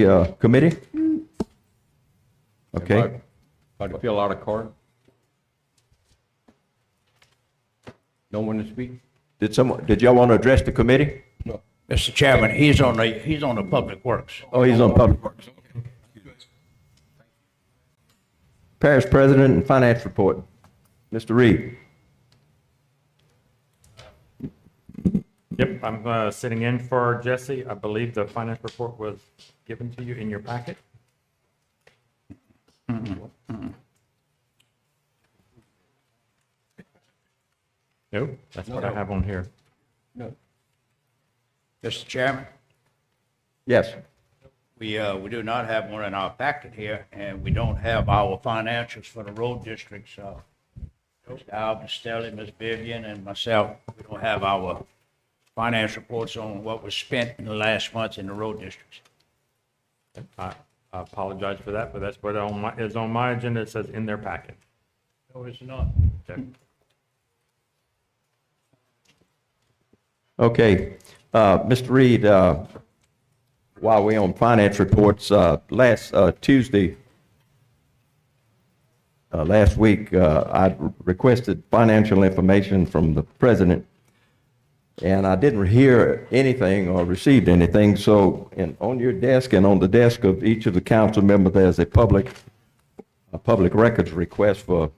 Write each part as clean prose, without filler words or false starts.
the committee? Okay. If I to fill out a card? No one to speak? Did y'all want to address the committee? No. Mr. Chairman, he's on the Public Works. Oh, he's on Public Works. Parish President and Finance Report. Mr. Reed. Yep, I'm sitting in for Jesse. I believe the finance report was given to you in your packet. Nope, that's what I have on here. No. Mr. Chairman, Yes. we do not have one in our packet here, and we don't have our financials for the road districts. Mr. Alvin, Stelly, Ms. Vivian, and myself, we don't have our finance reports on what was spent in the last month in the road districts. I apologize for that, but that's what is on my agenda. It says in their packet. No, it's not. Okay. Okay. Mr. Reed, while we're on finance reports, last Tuesday, last week, I requested financial information from the president, and I didn't hear anything or received anything. So on your desk and on the desk of each of the council members, there's a public records request for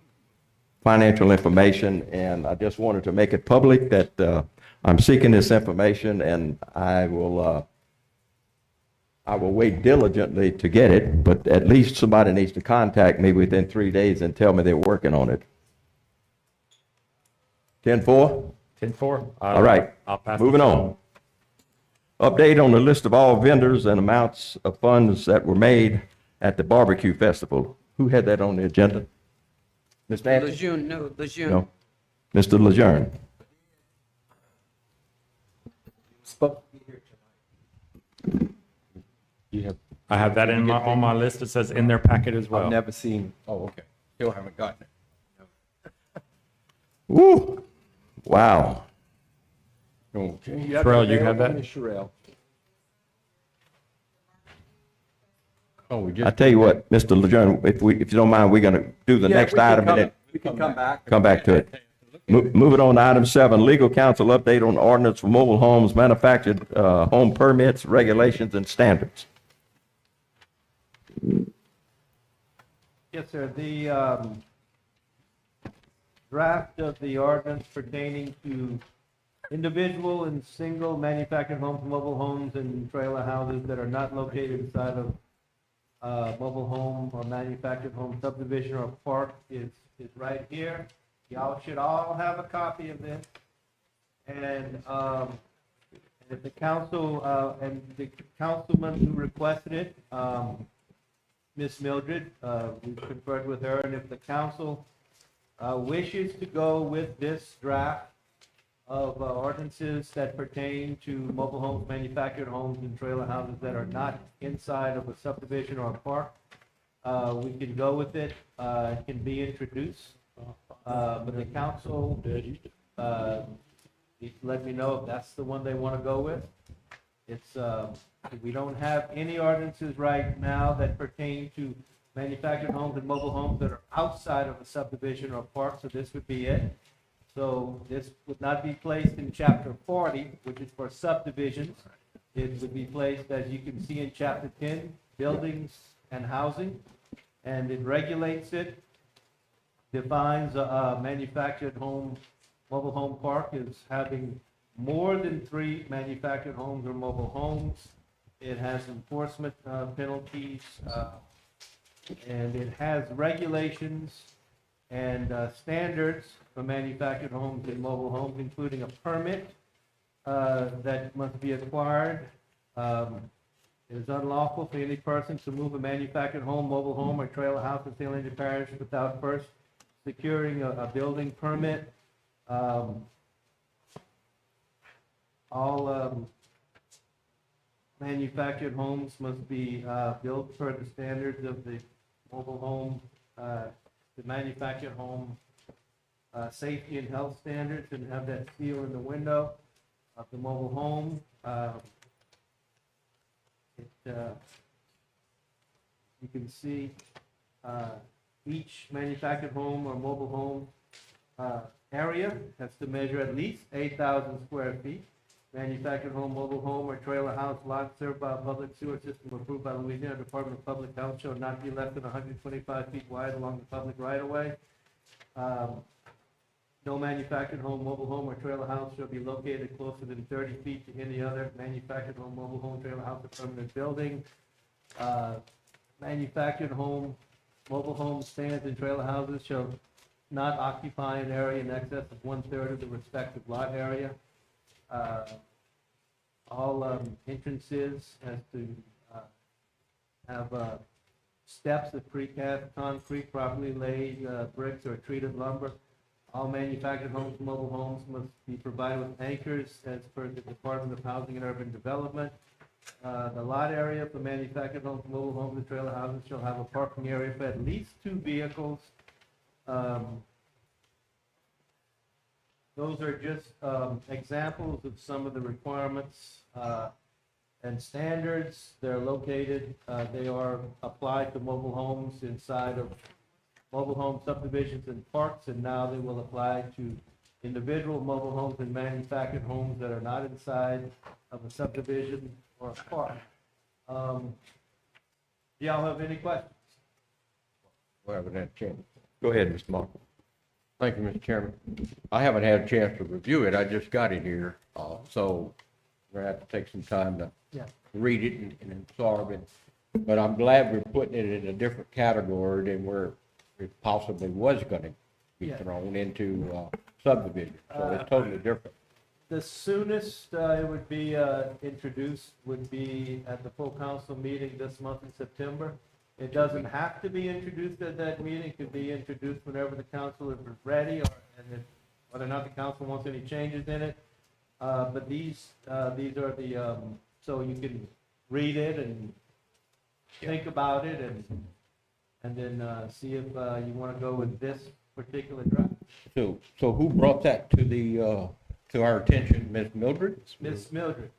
financial information, and I just wanted to make it public that I'm seeking this information, and I will wait diligently to get it, but at least somebody needs to contact me within 3 days and tell me they're working on it. 10-4? 10-4. All right. I'll pass. Moving on. Update on the list of all vendors and amounts of funds that were made at the barbecue festival. Who had that on the agenda? Ms. Nancy? Lejeune, no, Lejeune. No. Mr. Lejeune. I have that on my list. It says in their packet as well. I've never seen, oh, okay. Still haven't gotten it. Woo! Wow. Okay. Sherelle, you have that? Sherelle. Oh, we I just, tell you what, Mr. Lejeune, if you don't mind, we're gonna do the next item and then we can come back. come back to it. Moving on to item 7, legal counsel update on ordinance for mobile homes, manufactured home permits, regulations, and standards. Yes, sir. The draft of the ordinance pertaining to individual and single manufactured homes, mobile homes, and trailer houses that are not located inside of mobile home or manufactured home subdivision or park is right here. Y'all should all have a copy of this. And if the council, and the councilman who requested it, Ms. Mildred, we conferred with her, and if the council wishes to go with this draft of ordinances that pertain to mobile homes, manufactured homes, and trailer houses that are not inside of a subdivision or a park, we can go with it. It can be introduced. But the council, let me know if that's the one they want to go with. It's, we don't have any ordinances right now that pertain to manufactured homes and mobile homes that are outside of a subdivision or park, so this would be it. So this would not be placed in chapter 40, which is for subdivisions. It would be placed, as you can see in chapter 10, buildings and housing, and it regulates it, defines a manufactured home, mobile home park as having more than 3 manufactured homes or mobile homes. It has enforcement penalties, and it has regulations and standards for manufactured homes and mobile homes, including a permit that must be acquired. It is unlawful for any person to move a manufactured home, mobile home, or trailer house in St. Helena Parish without first securing a building permit. All manufactured homes must be built per the standards of the mobile home, the manufactured home safety and health standards, and have that seal in the window of the mobile home. you can see each manufactured home or mobile home area has to measure at least 8,000 square feet. Manufactured home, mobile home, or trailer house lot served by a public sewer system approved by Louisiana Department of Public Health shall not be less than 125 feet wide along the public right-of-way. No manufactured home, mobile home, or trailer house shall be located closer than 30 feet to any other manufactured home, mobile home, trailer house, or permanent building. Manufactured home, mobile home stands and trailer houses shall not occupy an area in excess of 1/3 of the respective lot area. All entrances has to have steps of precast concrete, properly laid bricks or treated lumber. All manufactured homes, mobile homes must be provided with anchors as per the Department of Housing and Urban Development. The lot area for manufactured homes, mobile homes, and trailer houses shall have a parking area for at least 2 vehicles. Those are just examples of some of the requirements and standards. They're located, they are applied to mobile homes inside of mobile home subdivisions and parks, and now they will apply to individual mobile homes and manufactured homes that are not inside of a subdivision or a park. Do y'all have any questions? We haven't had a chance. Go ahead, Mr. Markle. Thank you, Mr. Chairman. I haven't had a chance to review it. I just got it here, so we're gonna have to take some time to Yeah. read it and absorb it. But I'm glad we're putting it in a different category than where it possibly was gonna be Yeah. thrown into subdivision. So it's totally different. The soonest it would be introduced would be at the full council meeting this month in September. It doesn't have to be introduced at that meeting, it could be introduced whenever the council is ready, whether or not the council wants any changes in it. But these are the, so you can read it and think about it and then see if you want to go with this particular draft. So who brought that to our attention, Ms. Mildred? Ms. Mildred,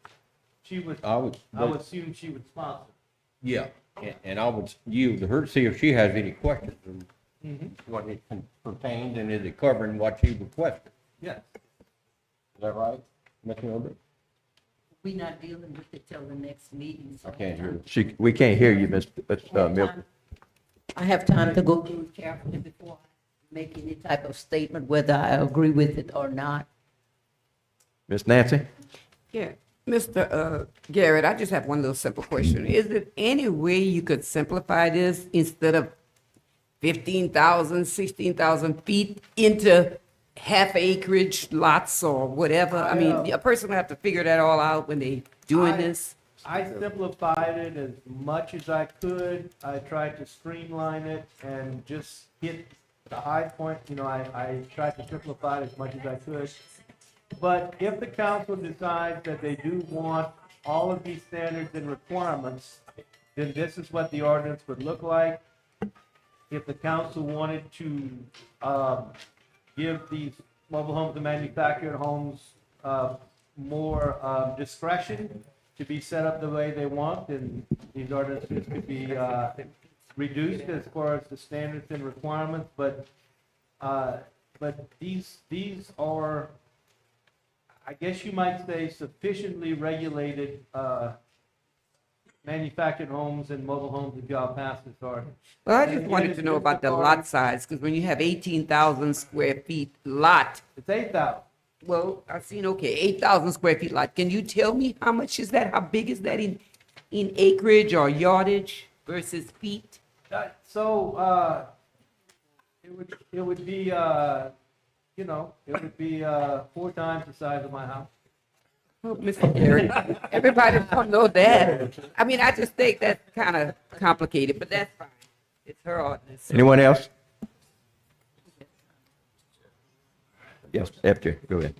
she would, I would, I would assume she would sponsor. yeah, and I would yield to her to see if she has any questions on Mm-hmm. what it pertains and is it covering what she requested. Yes. Is that right, Ms. Mildred? We not dealing with it till the next meeting. so I can't hear you. We can't hear you, Ms. Milton. I have time to go through it carefully before I make any type of statement, whether I agree with it or not. Ms. Nancy? Yeah, Mr. Garrett, I just have one little simple question. Is there any way you could simplify this instead of 15,000, 16,000 feet into half acreage lots or whatever? I mean, a person would have to figure that all out when they doing this. I simplified it as much as I could. I tried to streamline it and just hit the high point. You know, I tried to simplify it as much as I could. But if the council decides that they do want all of these standards and requirements, then this is what the ordinance would look like. If the council wanted to give these mobile homes and manufactured homes more discretion to be set up the way they want, then these ordinances could be reduced as far as the standards and requirements. But these are, I guess you might say, sufficiently regulated manufactured homes and mobile homes if y'all pass this ordinance. Well, I just wanted to know about the lot size, because when you have 18,000 square feet lot, It's 8,000. well, I've seen, okay, 8,000 square feet lot. Can you tell me how much is that? How big is that in acreage or yardage versus feet? So, it would be, you know, it would be 4 times the size of my house. Oh, Mr. Garrett, everybody don't know that. I mean, I just think that's kind of complicated, but that's fine. It's her ordinance. Anyone else? Yes, FJ, go ahead.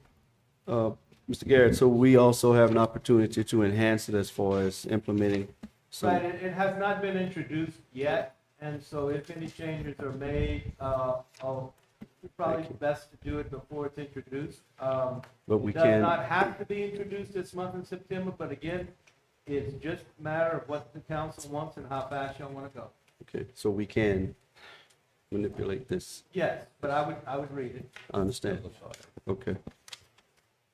Mr. Garrett, so we also have an opportunity to enhance it as far as implementing some. Right, it has not been introduced yet, and so if any changes are made, it's probably best to do it before it's introduced. But we It does can- not have to be introduced this month in September, but again, it's just a matter of what the council wants and how fast y'all want to go. Okay, so we can manipulate this. Yes, but I would read it. I understand. Okay.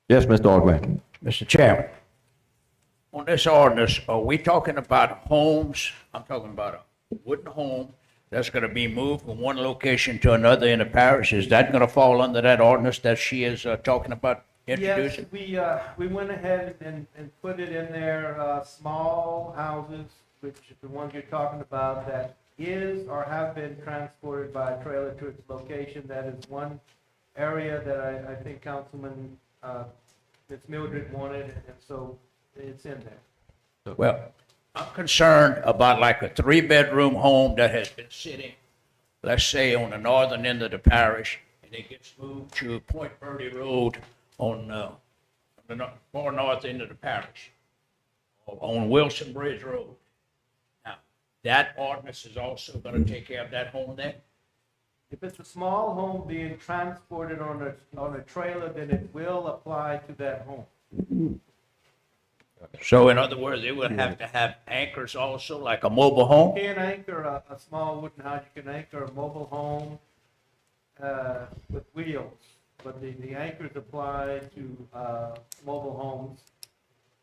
Yes, Mr. Ordway. Mr. Chairman, on this ordinance, are we talking about homes? I'm talking about a wooden home that's gonna be moved from one location to another in the parish. Is that gonna fall under that ordinance that she is talking about introducing? Yes, we went ahead and put it in there, small houses, which is the ones you're talking about, that is or have been transported by a trailer to its location. That is one area that I think Councilman, Ms. Mildred wanted, and so it's in there. Well, I'm concerned about like a three-bedroom home that has been sitting, let's say, on the northern end of the parish, and it gets moved to Point Verde Road on the far north end of the parish, on Wilson Bridge Road. Now, that ordinance is also gonna take care of that home there? If it's a small home being transported on a trailer, then it will apply to that home. So in other words, it would have to have anchors also, like a mobile home? You can anchor a small wooden house, you can anchor a mobile home with wheels, but the anchors apply to mobile homes.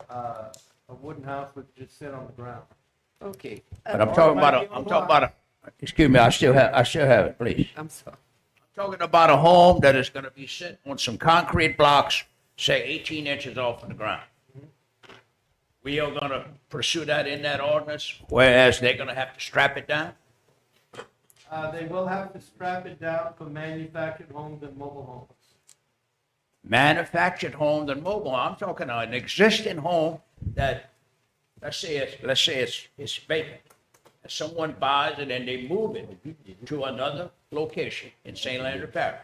A wooden house would just sit on the ground. Okay, But I'm talking about a, excuse me, I still have it, please. I'm sorry. Talking about a home that is gonna be set on some concrete blocks, say 18 inches off of the ground. We are gonna pursue that in that ordinance, whereas they're gonna have to strap it down? They will have to strap it down for manufactured homes and mobile homes. Manufactured homes and mobile, I'm talking an existing home that, let's say it's vacant. Someone buys it and they move it to another location in St. Landry Parish.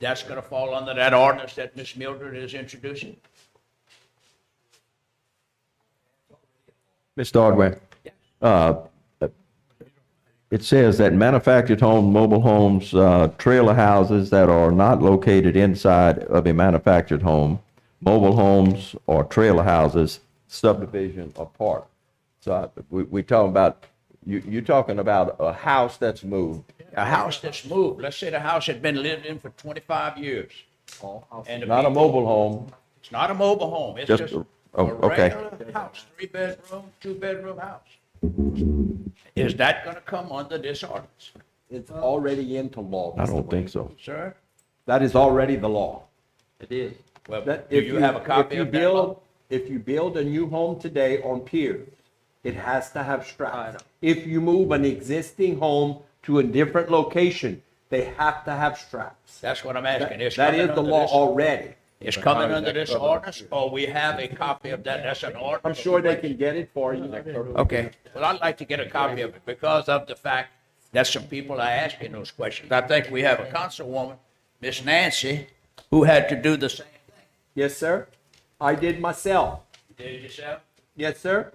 That's gonna fall under that ordinance that Ms. Mildred is introducing? Mr. Ordway, it says that manufactured home, mobile homes, trailer houses that are not located inside of a manufactured home, mobile homes or trailer houses, subdivision or park. So we talking about, you're talking about a house that's moved. A house that's moved, let's say the house had been lived in for 25 years. And the Not a people- mobile home, It's not a mobile home, it's Just just a- a oh, okay. regular house, 3-bedroom, 2-bedroom house. Is that gonna come under this ordinance, It's already into law. I don't think so. sir? That is already the law. It is. Well, That do if you have a copy if you of that law? If you build a new home today on piers, it has to have straps. If you move an existing home to a different location, they have to have straps. That's what I'm asking. It's That coming is the under law this- already. It's coming under this ordinance, or we have a copy of that, that's an ordinance? I'm sure they can get it for you. Okay, well, I'd like to get a copy of it because of the fact that some people are asking those questions. I think we have a councilwoman, Miss Nancy, who had to do the same thing. Yes, sir. I did myself. Did it yourself? Yes, sir.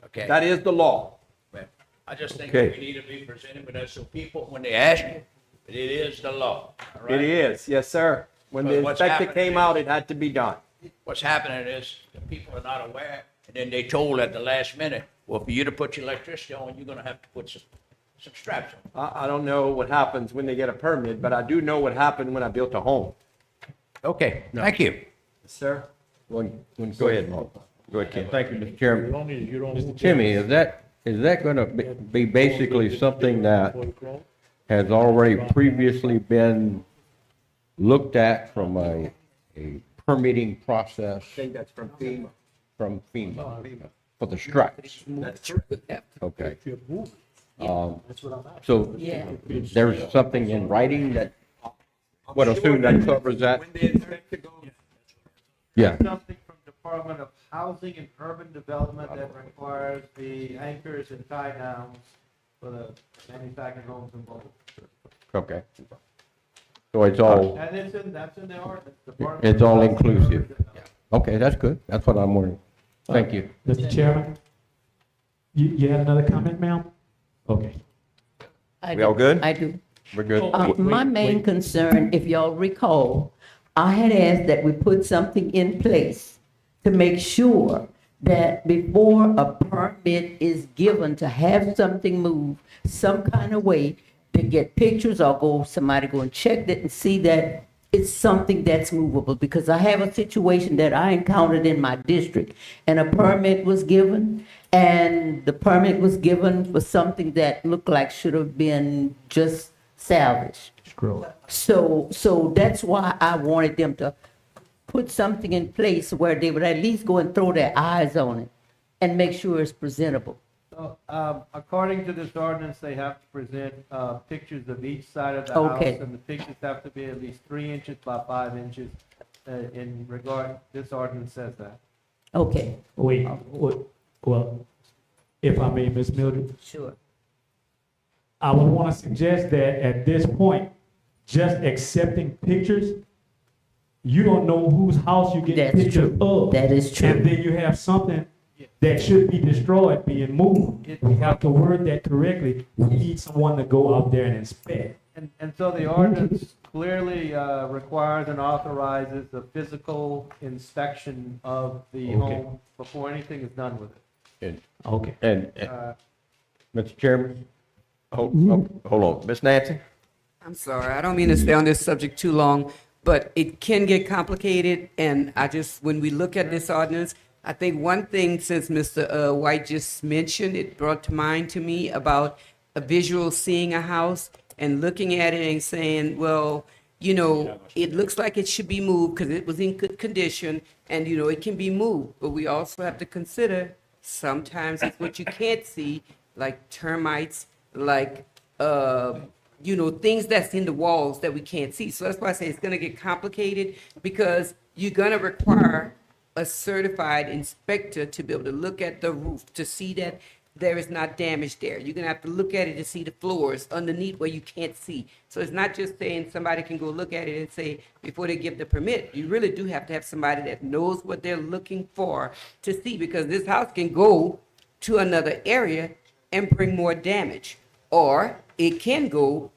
Okay. That is the law. Well, I just think Okay. that we need to be presented with that so people, when they ask you, it is the law, all right? It is, yes, sir. When the But what's inspector happening came is- out, it had to be done. What's happening is the people are not aware, and then they told at the last minute, well, for you to put your electricity on, you're gonna have to put some straps on. I don't know what happens when they get a permit, but I do know what happened when I built a home. Okay, thank you. Yes, sir. Go ahead, Mark. Go ahead, Ken. Thank you, Mr. Chairman. Mr. Timmy, is that gonna be basically something that has already previously been looked at from a permitting process I think that's from FEMA. from FEMA for the stripes? Okay. So Yeah. there's something in writing that, would assume that covers that? When the inspector goes, Yeah. Something from Department of Housing and Urban Development that requires the anchors and tie downs for the manufactured homes and mobile. Okay. So it's all, And that's in the ordinance. Department it's of all Housing and Urban inclusive. Development. Okay, that's good. That's what I'm wondering. Thank you. Mr. Chairman, you had another comment, ma'am? Okay. I We all do. good? I do. We're good? My main concern, if y'all recall, I had asked that we put something in place to make sure that before a permit is given to have something moved some kind of way, to get pictures or somebody go and check it and see that it's something that's movable. Because I have a situation that I encountered in my district, and a permit was given, and the permit was given for something that looked like should have been just salvaged. Scroll. So that's why I wanted them to put something in place where they would at least go and throw their eyes on it and make sure it's presentable. So, according to this ordinance, they have to present, pictures of each side of the Okay. house, and the pictures have to be at least 3 inches by 5 inches. In regard, this ordinance says that. Okay, Wait, well, if I may, Ms. Mildred, sure. I would want to suggest that at this point, just accepting pictures, you don't know whose house you're getting That's pictures true. of. That is And true. then you have something that should be destroyed being moved. We have to word that correctly. We need someone to go out there and inspect. And so the ordinance clearly, requires and authorizes the physical inspection of the Okay. home before anything is done with it. Okay. And, Mr. Chairman, Hold on, Miss Nancy? I'm sorry, I don't mean to stay on this subject too long, but it can get complicated, and when we look at this ordinance, I think one thing, since Mr. White just mentioned, it brought to mind to me about a visual seeing a house and looking at it and saying, well, it looks like it should be moved because it was in good condition, and, it can be moved, but we also have to consider sometimes it's what you can't see, like termites, like, things that's in the walls that we can't see. So that's why I say it's gonna get complicated, because you're gonna require a certified inspector to be able to look at the roof, to see that there is not damage there. You're gonna have to look at it to see the floors underneath where you can't see. So it's not just saying somebody can go look at it and say, before they give the permit, you really do have to have somebody that knows what they're looking for to see, because this house can go to another area and bring more damage. Or it can go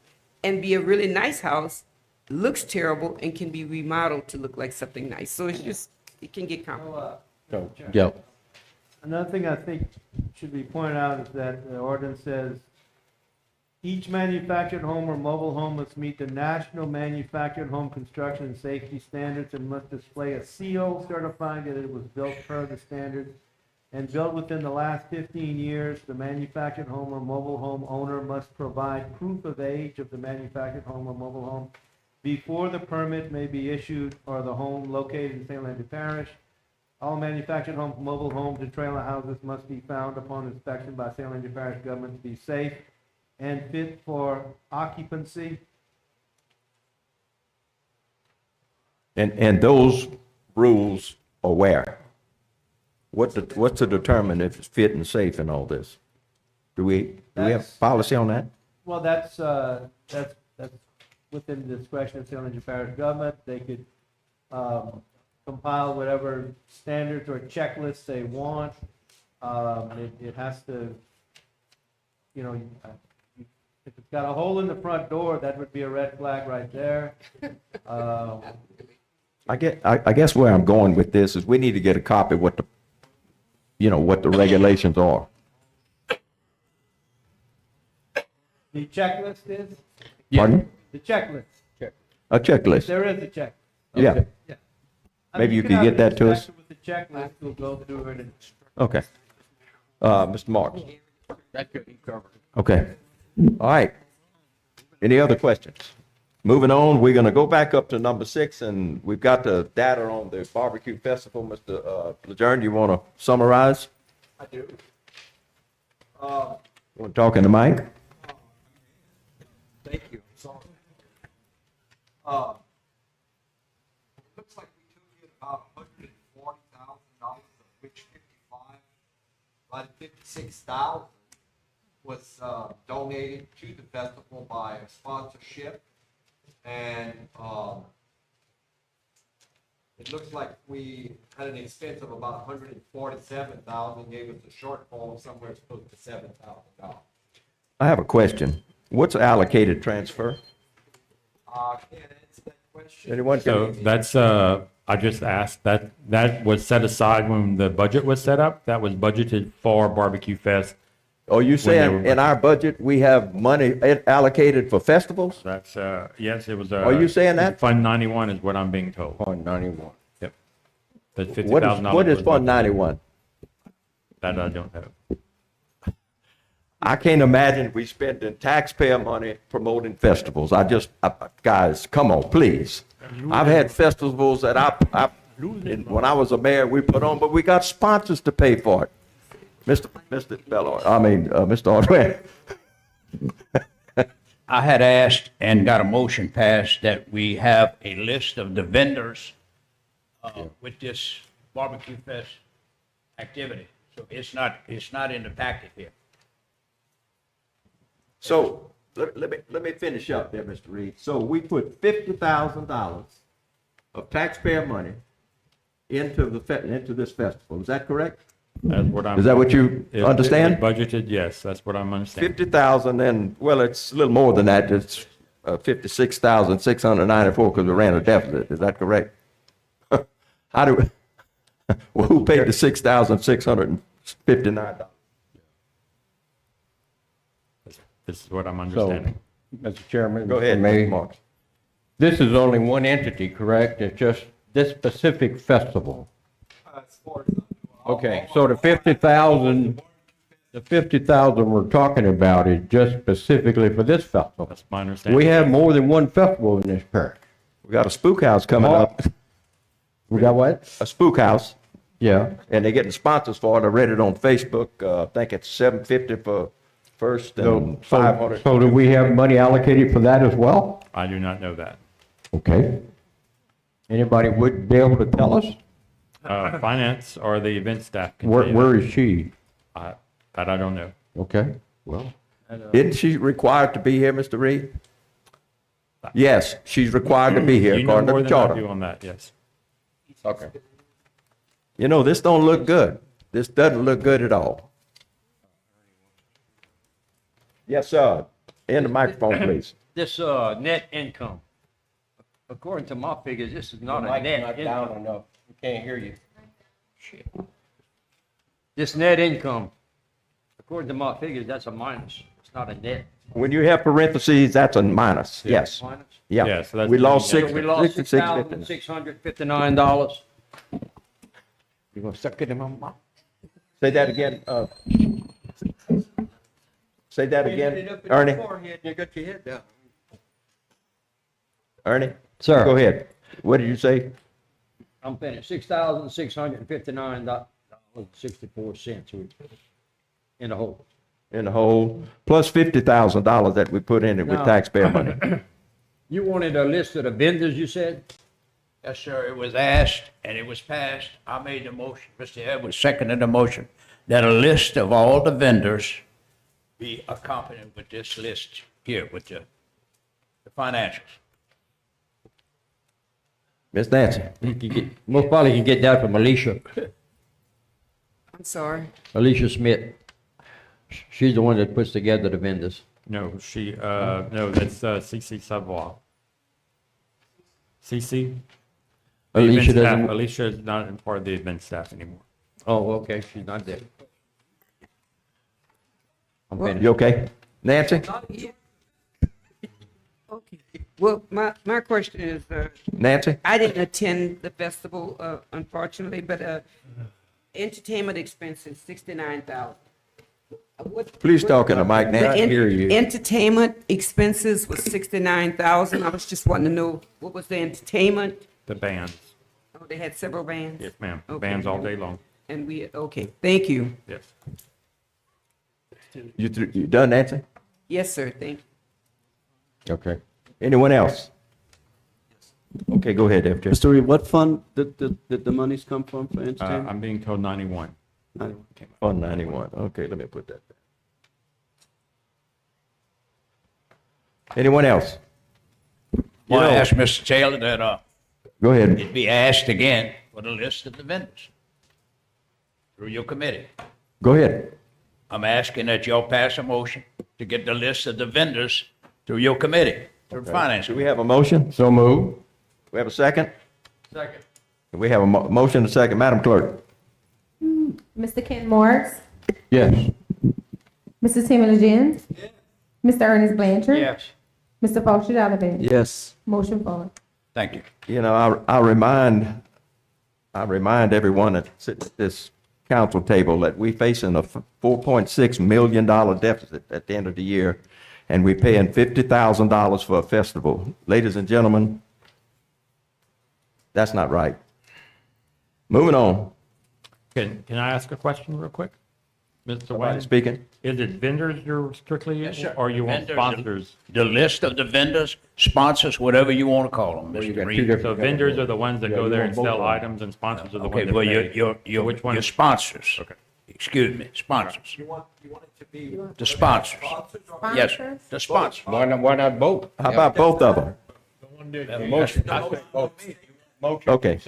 and be a really nice house, looks terrible, and can be remodeled to look like something nice. So it can get complicated. yeah, Another thing I think should be pointed out is that the ordinance says, each manufactured home or mobile home must meet the National Manufactured Home Construction and Safety Standards and must display a CO certifying that it was built per the standards and built within the last 15 years. The manufactured home or mobile home owner must provide proof of age of the manufactured home or mobile home before the permit may be issued or the home located in St. Landry Parish. All manufactured homes, mobile homes, and trailer houses must be found upon inspection by St. Landry Parish government to be safe and fit for occupancy. And those rules are where? What's to determine if it's fit and safe and all this? Do we have That's- policy on that? Well, that's within the discretion of St. Landry Parish government. They could, compile whatever standards or checklists they want. It has to, if it's got a hole in the front door, that would be a red flag right there. I guess where I'm going with this is we need to get a copy of what the regulations are. The checklist is, Pardon? the checklist. A checklist. There is a checklist. Yeah. Yeah. Maybe you can could have get an that to us? inspector with the checklist, we'll go through it and. Okay. Mr. Marks? that could be covered. Okay. All right. Any other questions? Moving on, we're gonna go back up to number 6, and we've got the data on the barbecue festival. Mr. Lejeune, you wanna summarize? I do. Want to talk in the mic? Thank you. Sorry. It looks like we took in about $140,000, of which 56,000 was donated to the festival by a sponsorship, and it looks like we had an expense of about 147,000, gave us a shortfall of somewhere close to $7,000. I have a question. What's allocated transfer? Can't answer that question. Anyone So can? that's I just asked, that was set aside when the budget was set up. That was budgeted for Barbecue Fest. Are you they saying were- in our budget, we have money allocated for festivals? That's, yes, it was. Are you saying that? Fund 91 is what I'm being told. Fund 91. Yep. That What is, $50,000. what is was Fund budgeted. 91? That I don't know. I can't imagine we spending taxpayer money promoting festivals. Guys, come on, please. I've had festivals that when I was a mayor, we put on, but we got sponsors to pay for it. Mr. Ordway. I had asked and got a motion passed that we have a list of the vendors with this barbecue fest activity. So it's not in the packet here. So, let me finish up there, Mr. Reed. So we put $50,000 of taxpayer money into this festival. Is that correct? That's what I'm. Is that what you It- understand? it was budgeted, yes, that's what I'm understanding. 50,000 and, well, it's a little more than that. It's 56,694 because we ran a deficit. Is that correct? How do, well, who paid the $6,659? This is what I'm So, understanding. Mr. Chairman. Go ahead, if I may, Mr. Marks. This is only one entity, correct? It's just this specific festival. Okay, so the 50,000 we're talking about is just specifically for this festival. That's my understanding. We have more than one festival in this parish. We got a spook house coming up, We got what? a spook house, Yeah. and they're getting sponsors for it. I read it on Facebook. I think it's $750 for first and So, $500. so do we have money allocated for that as well? I do not know that. Okay. Anybody would be able to tell us? Finance or the event staff can Where, tell you where is she? that. That I don't know. Okay, well, Isn't she required to be here, Mr. Reed? Yes, she's required to be here You know according to more the than I do charter. on that, yes. okay. You know, this don't look good. This doesn't look good at all. Yes, sir. In the microphone, please. This net income, according to my figures, this is not a net income. enough. We can't hear you. This net income, according to my figures, that's a minus. It's not a net. When you have parentheses, that's a minus. Yes. Minus. Yeah. Yeah, so that's We lost the- So six, we lost $66.59. $6,659. You gonna suck it in my mouth? Say that again, say that again, Ernie. You got your head down. Ernie? Sir. Go ahead. What did you say? I'm paying $6,659.64 in the hole. In the whole, plus $50,000 that we put in it with No. taxpayer money. You wanted a list of the vendors, you said? Yes, sir, it was asked and it was passed. I made the motion, Mr. Edwards seconded the motion, that a list of all the vendors be accompanied with this list here with the financials. Miss Nancy? Most probably can get that from Alicia I'm sorry. Smith. She's the one that puts together the vendors. No, no, that's CC Savoy. CC? The Alicia event staff- doesn't- Alicia is not in part of the event staff anymore. Oh, okay, she's not there. I'm finished. You okay? Nancy? Okay. Well, my question is, Nancy? I didn't attend the festival, unfortunately, but, entertainment expenses, 69,000. Please talk in the mic, Nancy. Entertainment expenses was 69,000. I was just wanting to know, what was the entertainment? The bands, Oh, they had several bands? yes, ma'am. Okay. Bands all day long, And okay, thank you. yes. You done, Nancy? Yes, sir, thank you. Okay. Anyone else? Okay, go ahead, FJ. Mr. Reed, what fund did the monies come from for entertainment? I'm being told 91. Fund 91. Okay, let me put that there. Anyone else? Well, I know- asked Mr. Taylor that, Go ahead. it be asked again for the list of the vendors through your committee. Go ahead. I'm asking that y'all pass a motion to get the list of the vendors through your committee, through finance. Do we have a motion? So move. We have a second? Second. We have a motion and a second. Madam Clerk? Mr. Ken Morris, Yes. Mr. Timmy Legend, Mr. Ernest Blanchard. Yes. Mr. Foster Oliver. Yes. Motion forward. Thank you. You know, I remind everyone that sits at this council table that we facing a $4.6 million deficit at the end of the year, and we're paying $50,000 for a festival. Ladies and gentlemen, that's not right. Moving on. Can I ask a question real quick? Mr. Somebody Wayne, speaking? is it vendors you're strictly, or you want Vendors, sponsors? The list of the vendors, sponsors, whatever you want to call them, Well, you Mr. got two Reed. different So vendors are the ones that Yeah, go you there want and both sell of them. items, and sponsors are the Okay, ones that well, pay. So which one your is- sponsors. Okay. Excuse me, sponsors. The sponsors. Yes, sir, the sponsors. Why not both? How about both of them? Motion. Okay.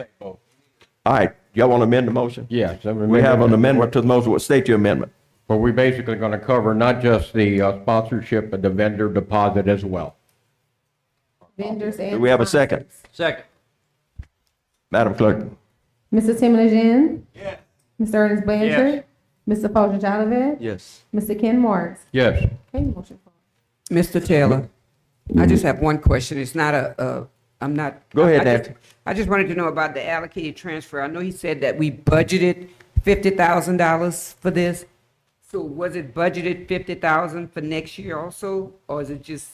All right, y'all want to amend the motion? Yes. We have an amendment to the motion. What state your amendment? Well, we're basically gonna cover not just the sponsorship, but the vendor deposit as well. Vendors and. Do we have a second? Second. Madam Clerk? Mr. Timmy Legend. Yes. Mr. Ernest Blanchard. Mr. Foster Oliver. Yes. Mr. Ken Morris. Yes. Okay, motion forward. Mr. Taylor, I just have one question. It's not I'm not. Go ahead, I just- Nancy. I just wanted to know about the allocated transfer. I know he said that we budgeted $50,000 for this. So was it budgeted 50,000 for next year also, or is it just,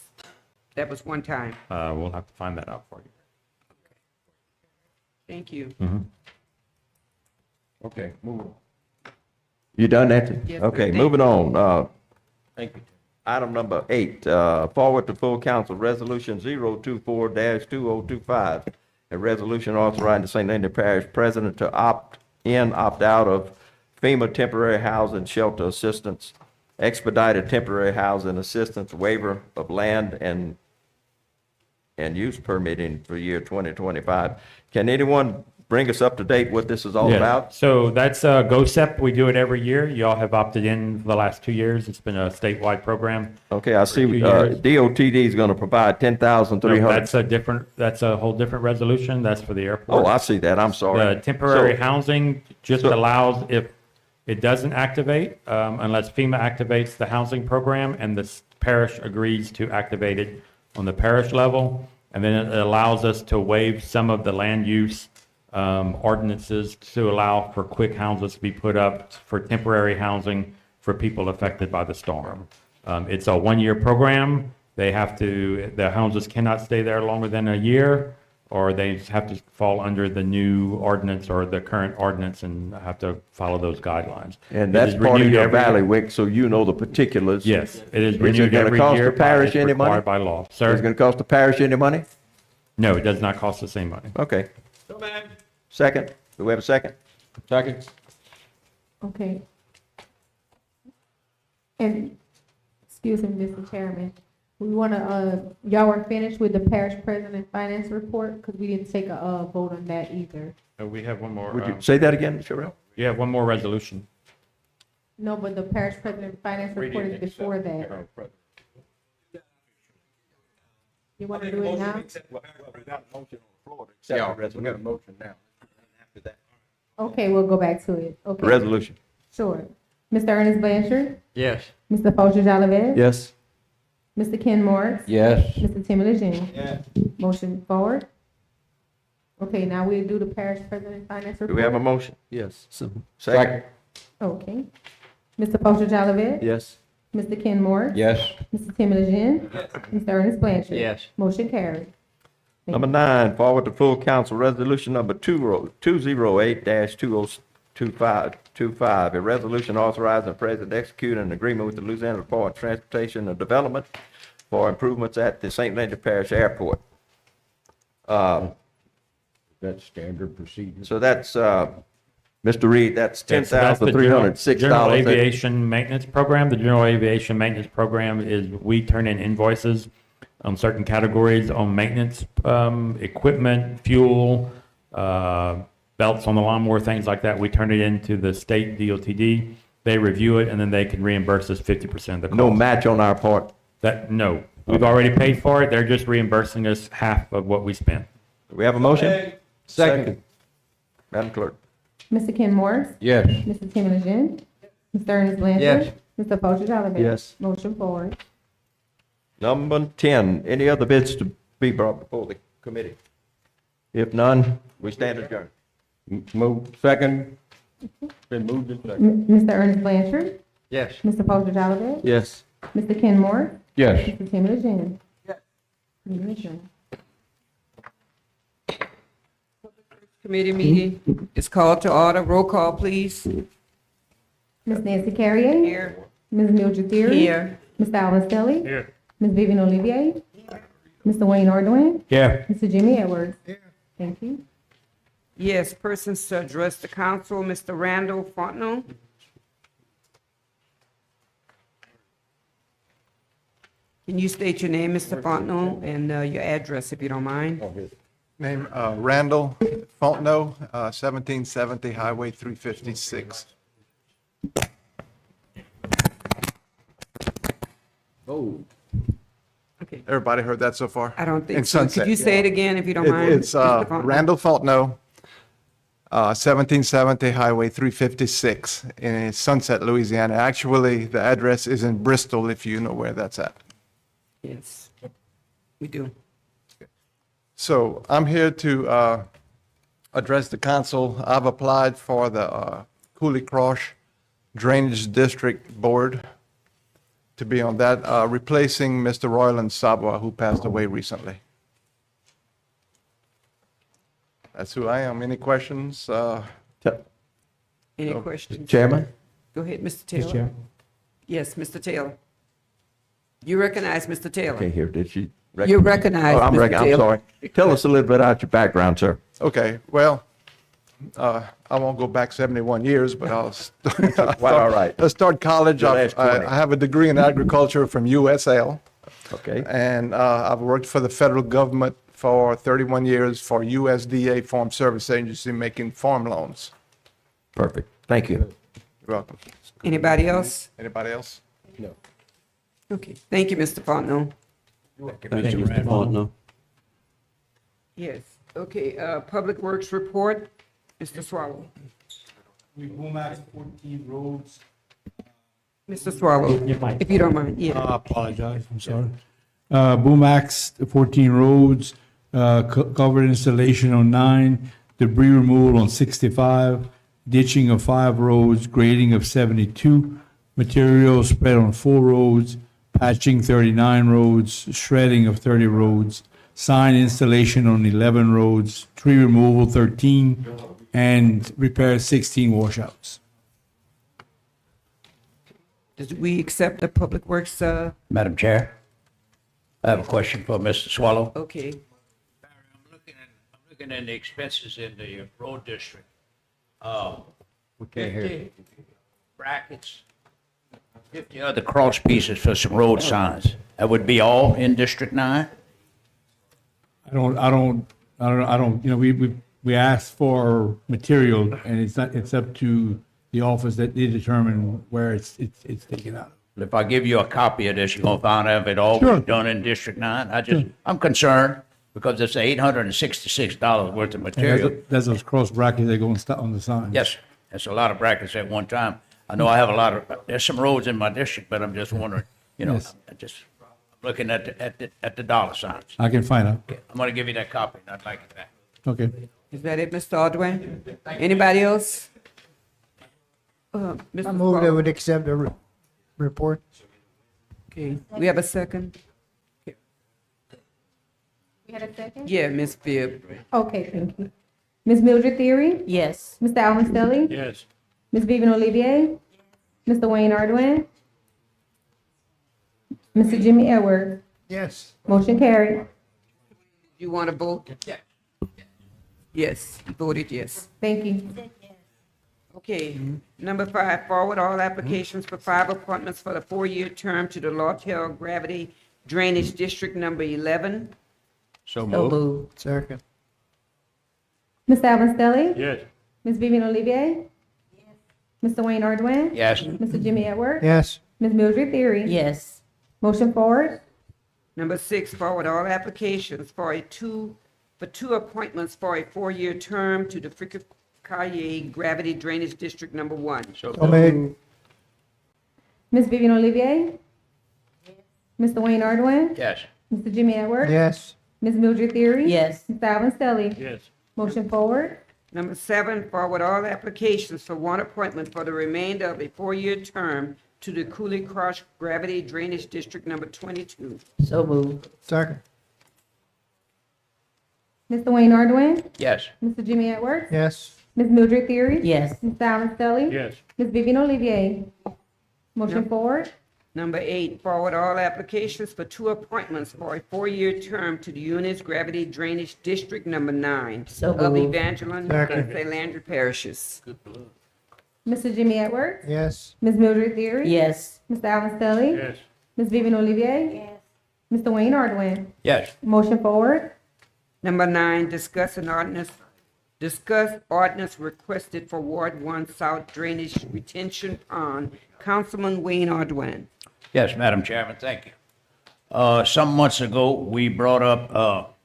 that was one time? We'll have to find that out for you. Thank you. Okay, move on. You done, Nancy? Yes, sir. Okay, Thank moving on. Thank you. Item number 8, forward to full council, resolution 024-2025. A resolution authorizing the St. Anthony Parish President to opt in, opt out of FEMA temporary housing shelter assistance, expedited temporary housing assistance, waiver of land and use permitting for year 2025. Can anyone bring us up to date what this is all Yeah. about? So that's GoSEP. We do it every year. Y'all have opted in for the last 2 years. It's been a statewide program. Okay, I see, 2 years. DOTD is going to provide No, 10,300. that's a whole different resolution. That's for the airport. Oh, I see that, I'm sorry. The temporary So- housing just so- allows, if it doesn't activate, unless FEMA activates the housing program and the parish agrees to activate it on the parish level. And then it allows us to waive some of the land use ordinances to allow for quick houses to be put up for temporary housing for people affected by the storm. It's a one-year program. The houses cannot stay there longer than a year, or they have to fall under the new ordinance or the current ordinance and have to follow those guidelines. And It that's is part of renewed your every year. bailiwick, so you know the particulars. Yes, it is it renewed gonna every cost year. the parish It's any money? required by law. Is it Sir, going to cost the parish any money? no, it does not cost the same money. Okay. Second, do we have a second? Second? Okay. And, excuse me, Mr. Chairman, we want to, y'all were finished with the parish president finance report? Because we didn't take a vote on that either. We have one more, Would you say that again, Sherelle? you have one more resolution. No, but the parish president finance report is before that. You want to do it now? Yeah, we got a motion now. Okay, we'll go back to it. Okay. Resolution. Sure. Mr. Ernest Blanchard, Yes. Mr. Foster Oliver, Yes. Mr. Ken Morris, Yes. Mr. Timmy Legend. Motion forward. Okay, now we'll do the parish president finance report. Do we have a motion? Yes. So, Second. Okay. Mr. Foster Oliver, yes. Mr. Ken Morris, Yes. Mr. Timmy Legend, Mr. Ernest Blanchard. Yes. Motion carried. Number 9, forward to full council, resolution number 208-2025, a resolution authorizing the president to execute an agreement with the Louisiana Department of Transportation and Development for improvements at the St. Anthony Parish Airport. That's standard procedure. So that's, Mr. Reed, that's Yes, so that's the $10,306. General Aviation Maintenance Program. The General Aviation Maintenance Program is we turn in invoices on certain categories on maintenance, equipment, fuel, belts on the lawnmower, things like that. We turn it into the state DOTD. They review it and then they can reimburse us 50% of the cost. No match on our part. No, we've already paid for it. They're just reimbursing us half of what we spent. Do we have a motion? Second. Madam Clerk. Mr. Ken Morris? Yes. Mr. Timmy Legend? Mr. Ernest Blanchard? Yes. Mr. Fulcher Tolliver? Yes. Motion forward. Number 10, any other bids to be brought before the committee? If none, we stand adjourned. Move, second. Been moved and second. Mr. Ernest Blanchard? Yes. Mr. Fulcher Tolliver? Yes. Mr. Ken Morris? Yes. Mr. Timmy Legend? Yes. Committee meeting is called to order. Roll call, please. Ms. Nancy Carrier? Here. Ms. Mildred Theory? Here. Mr. Alvin Stelly? Here. Ms. Vivian Olivier? Mr. Wayne Ardoin? Here. Mr. Jimmy Edwards? Thank you. Yes, persons to address the council, Mr. Randall Fontenot. Can you state your name, Mr. Fontenot, and your address, if you don't mind? Name, Randall Fontenot, 1770 Highway 356. Okay, Everybody heard that so far? I don't In think so. Sunset. Could you say it again, if you don't mind? It's Mr. Fontenot? Randall Fontenot, 1770 Highway 356 in Sunset, Louisiana. Actually, the address is in Bristol, if you know where that's at. Yes, we do. So I'm here to address the council. I've applied for the Cooley Cross Drainage District Board to be on that, replacing Mr. Royland Sabwa, who passed away recently. That's who I am. Any questions? Any questions? Chairman? Go ahead, Mr. Mr. Taylor. Chair. Yes, Mr. Taylor. You recognize Mr. Taylor? Can't hear, did she? You're recognized, Oh, I'm Mr. I'm Taylor. sorry. Tell us a little bit about your background, sir. Okay, well, I won't go back 71 years, but I'll Well, all right. Let's start college. The last 20. I have a degree in agriculture from USL. Okay, And I've worked for the federal government for 31 years for USDA Farm Service Agency making farm loans. perfect. Thank you. You're welcome. Anybody else? Anybody else? Okay, thank you, Mr. Fontenot. Thank you, Mr. Fontenot. Yes, okay, Public Works Report, Mr. Swallow. We Boomax 14 roads. Mr. Swallow, Your mic. if you don't mind, yeah. I apologize, I'm sorry. Boomax 14 roads, covered installation on 9, debris removal on 65, ditching of 5 roads, grading of 72, materials spread on 4 roads, patching 39 roads, shredding of 30 roads, sign installation on 11 roads, tree removal 13, and repair 16 washouts. Did we accept the Public Works, Madam Chair, I have a question for Mr. Swallow. okay, I'm looking at the expenses in the road district. We can't hear. 50 brackets, 50 other cross pieces for some road signs. That would be all in District 9? I don't, you know, we asked for material and it's up to the office that they determine where it's taken out. If I give you a copy of this, you're gonna find out if it all Sure. was done in District 9? I'm concerned because it's $866 worth of And material. that's those cross brackets that go on the sign. Yes, that's a lot of brackets at one time. I know I have a lot of, there's some roads in my district, but I'm just wondering, you know, Yes. looking at the dollar signs. I can find out. Okay, I'm gonna give you that copy, and I'd like it back. Okay. is that it, Mr. Ordway? Anybody else? Mr. I move that Swallow. would accept the report. Okay, we have a second? We had a second? Yeah, Ms. Bibb. Okay, thank you. Ms. Mildred Theory? Yes. Mr. Alvin Stelly? Yes. Ms. Vivian Olivier? Mr. Wayne Ardoin? Mr. Jimmy Edwards? Yes. Motion carried. You want to vote? Yes, you voted yes. Thank you. Okay, number 5, forward all applications for 5 appointments for the 4-year term to the Lawtell Gravity Drainage District Number 11. So So moved. moved. Second. Mr. Alvin Stelly? Yes. Ms. Vivian Olivier? Mr. Wayne Ardoin? Yes, Mr. Jimmy Edwards? Yes. Ms. Mildred Theory? Yes. Motion forward. Number 6, forward all applications for 2 appointments for a 4-year term to the Calle Gravity Drainage District Number 1. So So made. Ms. Vivian Olivier? Mr. Wayne Ardoin? yes. Mr. Jimmy Edwards? Yes. Ms. Mildred Theory? Yes. Mr. Alvin Stelly? Yes. Motion forward. Number 7, forward all applications for one appointment for the remainder of a 4-year term to the Cooley Cross Gravity Drainage District Number 22. So moved. Second. Mr. Wayne Ardoin? Yes. Mr. Jimmy Edwards? Yes. Ms. Mildred Theory? Yes. Mr. Alvin Stelly? Yes. Ms. Vivian Olivier? Motion Yep. forward. Number 8, forward all applications for 2 appointments for a 4-year term to the Eunice Gravity Drainage District Number 9 So of moved. Evangeline Second. and St. Landry parishes. Mr. Jimmy Edwards? Yes. Ms. Mildred Theory? Yes. Mr. Alvin Stelly? Yes. Ms. Vivian Olivier? Yes. Mr. Wayne Ardoin? Yes. Motion forward. Number 9, discuss ordinance requested for Ward 1 South Drainage Retention Pond. Councilman Wayne Ardoin. Yes, Madam Chairman, thank you. Some months ago, we brought up,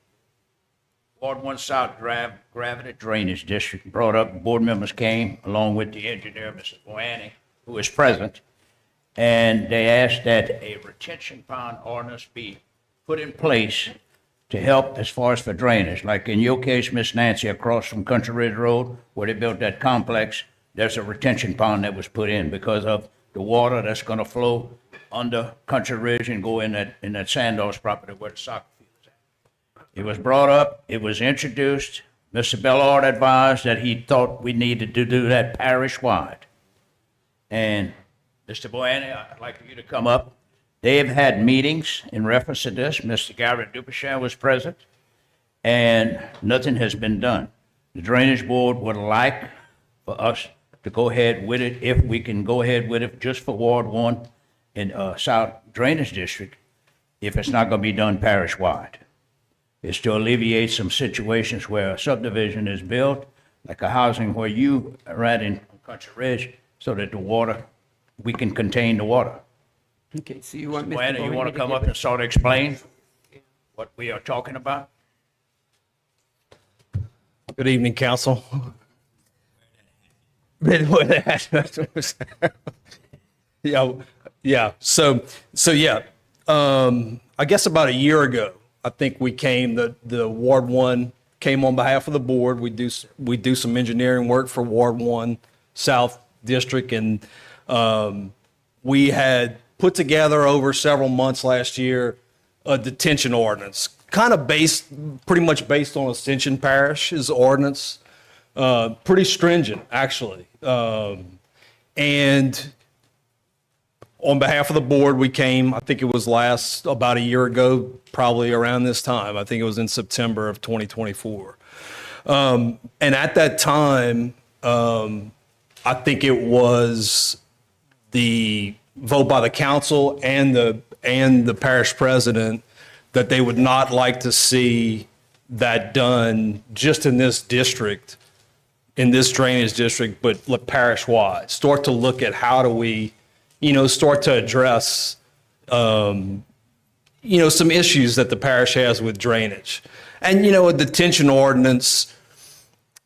Ward 1 South Gravity Drainage District, brought up, board members came, along with the engineer, Mr. Boanni, who is present, and they asked that a retention pond ordinance be put in place to help as far as for drainage. Like in your case, Miss Nancy, across from Country Ridge Road, where they built that complex, there's a retention pond that was put in because of the water that's gonna flow under Country Ridge and go in that Sandals property where the soccer field is at. It was brought up, it was introduced. Mr. Bellard advised that he thought we needed to do that parish-wide. And Mr. Boanni, I'd like for you to come up. They've had meetings in reference to this. Mr. Garrett Dupichin was present, and nothing has been done. The Drainage Board would like for us to go ahead with it, if we can go ahead with it just for Ward 1 in South Drainage District, if it's not going to be done parish-wide. It's to alleviate some situations where a subdivision is built, like a housing where you are at in Country Ridge, so that the water, we can contain the water. Okay, so you want Mr. Joanna, you want Boanni to come give up and sort of explain what we are talking about? Good evening, council. Yeah. So yeah. I guess about a year ago, I think we came. The Ward 1 came on behalf of the board. We do some engineering work for Ward 1 South District, and we had put together over several months last year a detention ordinance, kind of pretty much based on Ascension Parish's ordinance. Pretty stringent, actually. And on behalf of the board, we came, I think it was about a year ago, probably around this time. I think it was in September of 2024. And at that time, I think it was the vote by the council and the parish president that they would not like to see that done just in this district, in this drainage district, but parish-wide. Start to look at how do we, start to address, some issues that the parish has with drainage. And, a detention ordinance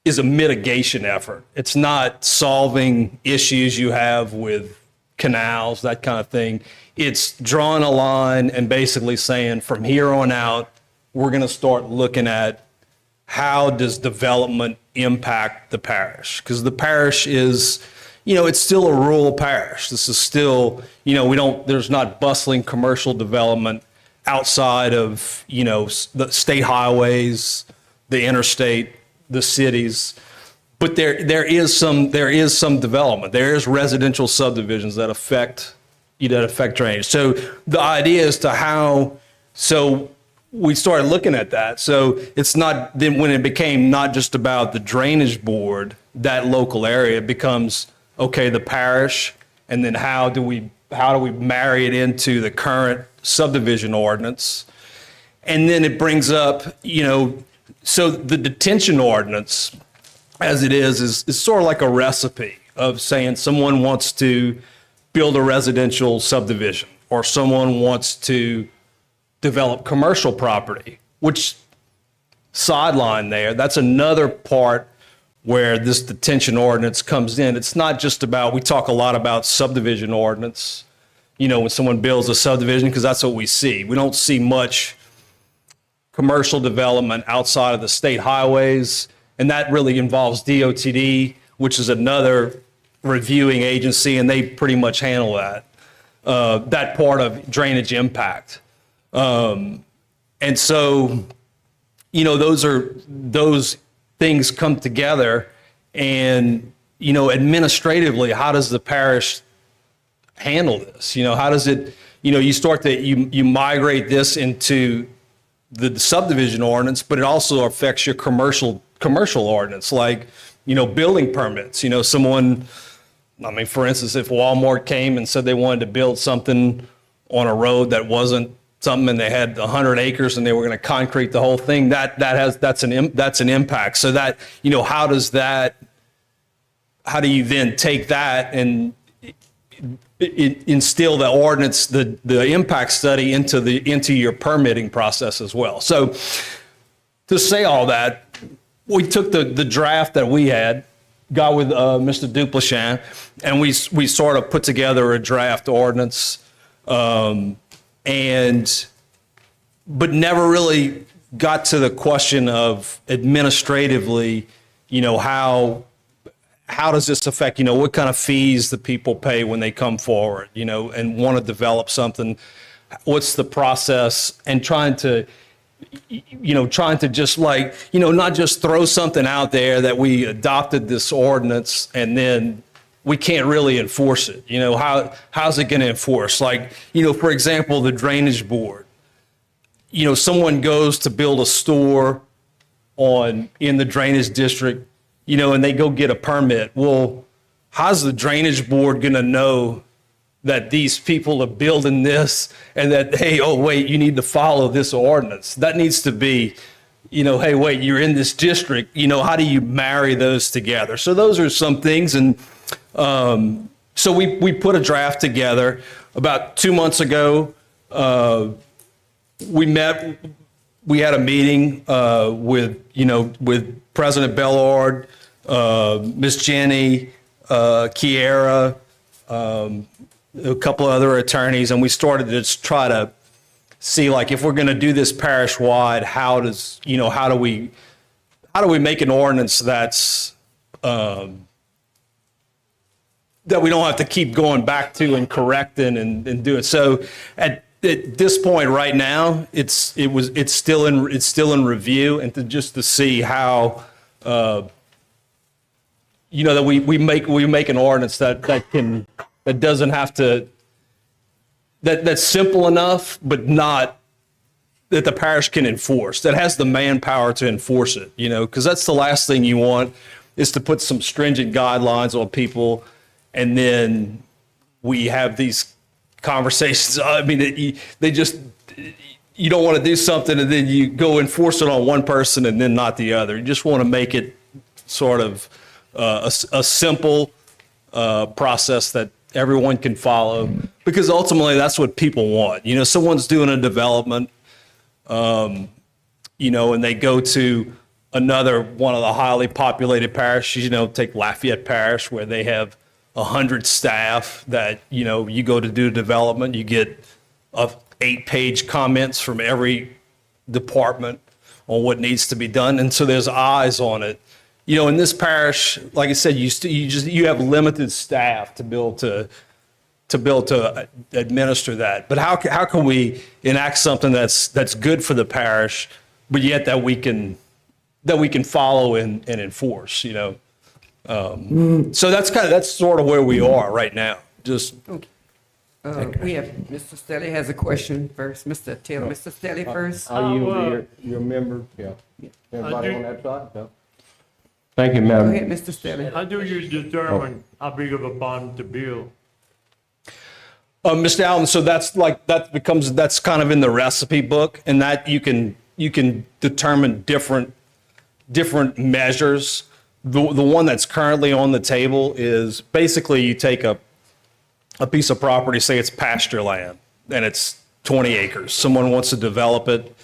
is a mitigation effort. It's not solving issues you have with canals, that kind of thing. It's drawing a line and basically saying from here on out, we're going to start looking at how does development impact the parish? Because the parish is, it's still a rural parish. This is still, there's not bustling commercial development outside of, the state highways, the interstate, the cities. But there is some development. There is residential subdivisions that affect drainage. So the idea is so we started looking at that. So it's not, then when it became not just about the drainage board, that local area, it becomes, okay, the parish, and then how do we marry it into the current subdivision ordinance? And then it brings up, so the detention ordinance, as it is sort of like a recipe of saying someone wants to build a residential subdivision, or someone wants to develop commercial property, which sideline there, that's another part where this detention ordinance comes in. It's not just about, we talk a lot about subdivision ordinance, you know, when someone builds a subdivision, because that's what we see. We don't see much commercial development outside of the state highways, and that really involves DOTD, which is another reviewing agency, and they pretty much handle that part of drainage impact. And so, you know, those things come together, and, you know, administratively, how does the parish handle this? You know, how does it, you know, you migrate this into the subdivision ordinance, but it also affects your commercial ordinance, like, you know, building permits. You know, for instance, if Walmart came and said they wanted to build something on a road that wasn't something, and they had 100 acres and they were going to concrete the whole thing, that's an impact. So that, you know, how do you then take that and instill the ordinance, the impact study into your permitting process as well? So to say all that, we took the draft that we had, got with Mr. Duplichin, and we sort of put together a draft ordinance, but never really got to the question of administratively, you know, how does this affect, you know, what kind of fees the people pay when they come forward, you know, and want to develop something? What's the process? And trying to just, like, you know, not just throw something out there that we adopted this ordinance and then we can't really enforce it. You know, how's it going to enforce? Like, you know, for example, the drainage board. You know, someone goes to build a store in the drainage district, you know, and they go get a permit. Well, how's the drainage board going to know that these people are building this and that, hey, oh, wait, you need to follow this ordinance? That needs to be, you know, hey, wait, you're in this district, you know, how do you marry those together? So those are some things. And so we put a draft together. About 2 months ago, we had a meeting with President Bellard, Miss Jenny, Kiera, a couple of other attorneys, and we started to just try to see, like, if we're going to do this parish wide, how do we make an ordinance that's that we don't have to keep going back to and correcting and doing. So at this point right now, it's still in review, and to see how you know, that we make an ordinance that doesn't have to, that's simple enough, but not that the parish can enforce, that has the manpower to enforce it, you know, because that's the last thing you want, is to put some stringent guidelines on people, and then we have these conversations. I mean, you don't want to do something and then you go enforce it on one person and then not the other. You just want to make it sort of a simple process that everyone can follow, because ultimately that's what people want. You know, someone's doing a development, you know, and they go to another one of the highly populated parishes, you know, take Lafayette Parish, where they have 100 staff that, you know, you go to do development, you get 8-page comments from every department on what needs to be done. And so there's eyes on it. You know, in this parish, like I said, you have limited staff to be able to administer that. But how can we enact something that's good for the parish, but yet that we can follow and enforce, you know? So that's sort of where we are right now. Just We have, Mr. Stelly has a question first. Mr. Taylor, Mr. Stelly first. Are you your member? Yeah. Everybody on that side? No? Thank you, Go Madam. ahead, Mr. Stelly. How do you determine how big of a pond to build? Mr. Allen, so that's kind of in the recipe book, and that you can determine different measures. The one that's currently on the table is basically you take a piece of property, say it's pasture land, and it's 20 acres. Someone wants to develop it,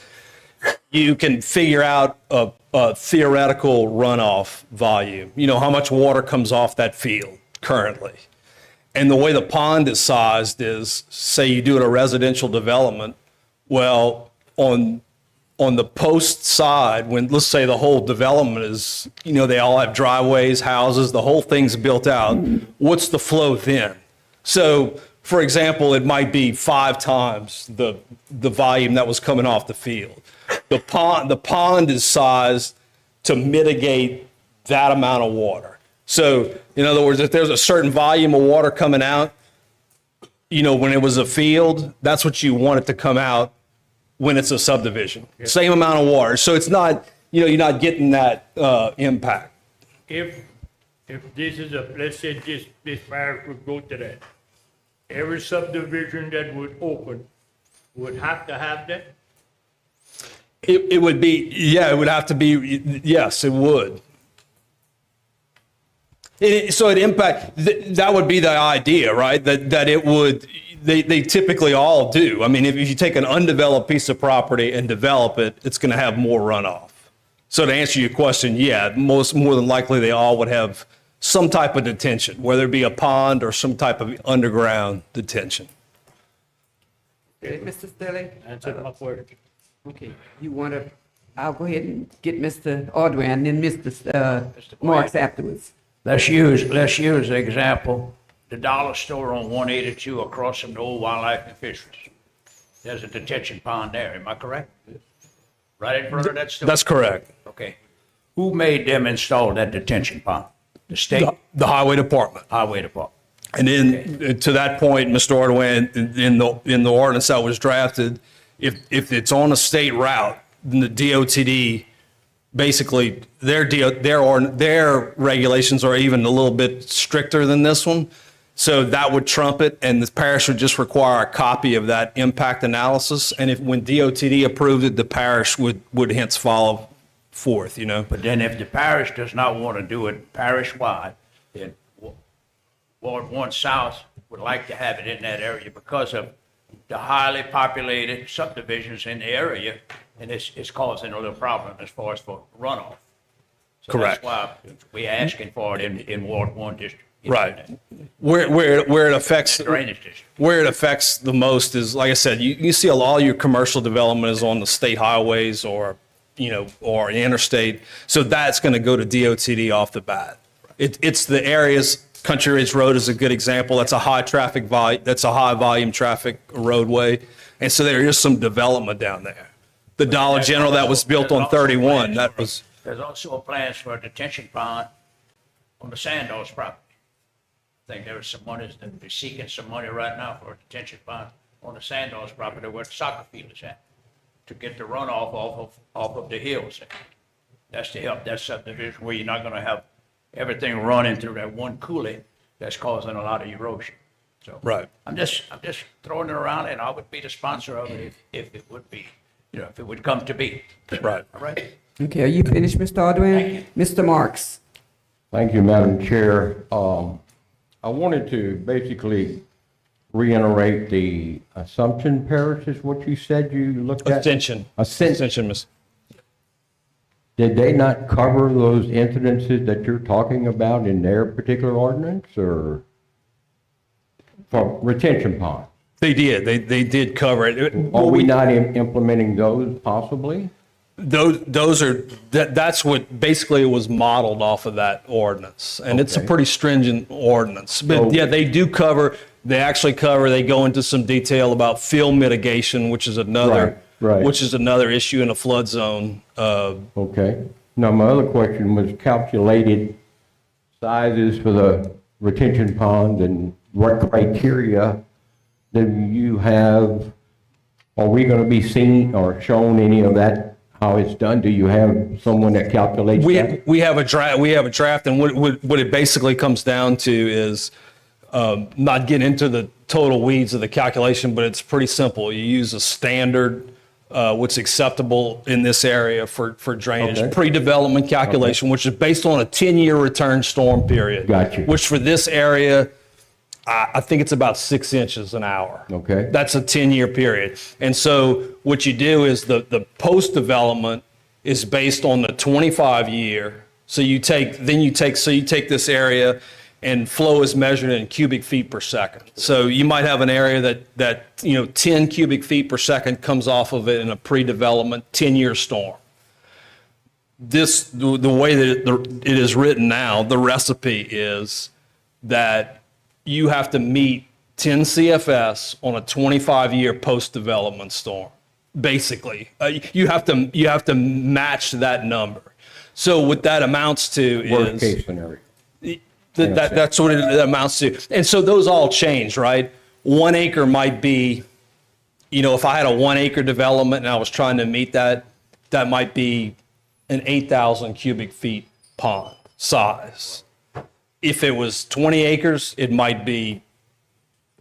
you can figure out a theoretical runoff volume, how much water comes off that field currently. And the way the pond is sized is, say you do it a residential development, well, on the post side, when, let's say the whole development is, they all have driveways, houses, the whole thing's built out, what's the flow then? So, for example, it might be 5 times the volume that was coming off the field. The pond is sized to mitigate that amount of water. So, in other words, if there's a certain volume of water coming out, when it was a field, that's what you want it to come out when it's a subdivision. Same amount of water. So it's not, you're not getting that impact. If this is let's say this parish would go to that, every subdivision that would open would have to have that? It would be, it would have to be, yes, it would. So it impact, that would be the idea, right? That it would, they typically all do. I mean, if you take an undeveloped piece of property and develop it, it's going to have more runoff. So to answer your question, more than likely they all would have some type of detention, whether it be a pond or some type of underground detention. Okay, Mr. Stelling? Answer my question. Okay, I'll go ahead and get Mr. Ordway and then Mr. Marks afterwards. Let's use the example, the dollar store on 182 across from the old wildlife and fisheries. There's a detention pond there, am I correct? Right in front of that store? That's correct. Okay. Who made them install that detention pond? The state? The highway department. Highway department. And then to that point, Mr. Ordway, in the ordinance that was drafted, if it's on a state route, then the DOTD, basically their regulations are even a little bit stricter than this one. So that would trump it, and the parish would just require a copy of that impact analysis. And when DOTD approved it, the parish would hence follow forth, But then if the parish does not want to do it parish-wide, then Ward 1 South would like to have it in that area because of the highly populated subdivisions in the area, and it's causing a little problem as far as for runoff. So Correct. That's why we're asking for it in Ward 1 district. Right. Where it affects Drainage district. where it affects the most is, like I said, you see all your commercial development is on the state highways or interstate. So that's going to go to DOTD off the bat. It's the areas. Country Ridge Road is a good example. That's a high traffic volume. That's a high volume traffic roadway, and so there is some development down there. The Dollar General that was built on 31. There's also plans for a detention pond on the Sandos property. I think there was some money, they're seeking some money right now for a detention pond on the Sandos property where the soccer field is at, to get the runoff off of the hills. That's to help that subdivision where you're not gonna have everything running through that one coulee that's causing a lot of erosion. So Right. I'm just throwing it around, and I would be the sponsor of it if it would be, if it would come to be. Right. All right? Okay, are you finished, Mr. Ordway? Mr. Marks? Thank you, Madam Chair. I wanted to basically reiterate the Assumption Parish is what you said you looked at? Ascension, Miss. Did they not cover those incidences that you're talking about in their particular ordinance, or for retention pond? They did. They did cover it. Are we not implementing those possibly? Those are, that's what basically was modeled off of that ordinance. And it's a pretty stringent ordinance. But yeah, they do cover, they go into some detail about fill mitigation, which is another, Right. which is another issue in a flood zone. Okay. Now, my other question was calculated sizes for the retention pond and what criteria do you have? Are we going to be seen or shown any of that, how it's done? Do you have someone that calculates that? We have a draft, and what it basically comes down to is not getting into the total weeds of the calculation, but it's pretty simple. You use a standard, what's acceptable in this area for drainage, Okay. pre-development calculation, which is based on a 10-year return storm period. Gotcha. Which for this area, I think it's about 6 inches an hour. Okay. That's a 10-year period. And so what you do is the post-development is based on the 25-year. So you take this area and flow is measured in cubic feet per second. So you might have an area that 10 cubic feet per second comes off of it in a pre-development 10-year storm. The way that it is written now, the recipe is that you have to meet 10 CFS on a 25-year post-development storm. Basically, you have to match that number. So what that amounts to is Worst case scenario. that's what it amounts to. And so those all change, right? 1 acre might be, if I had a 1 acre development and I was trying to meet that might be an 8,000 cubic feet pond size. If it was 20 acres, it might be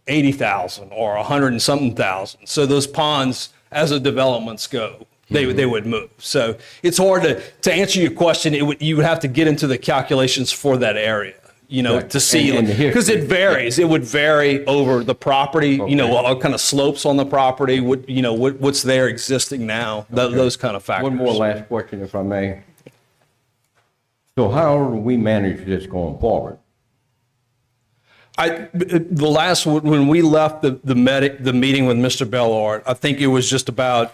80,000 or 100 and something thousand. So those ponds, as the developments go, they would move. So it's hard to answer your question. You would have to get into the calculations for that area, Right. to see, And the because history. it varies. It would vary over the property, what kind of slopes on the property, what's there existing now, those kind of factors. One more last question, if I may. So how do we manage this going forward? When we left the meeting with Mr. Bellard, I think it was just about,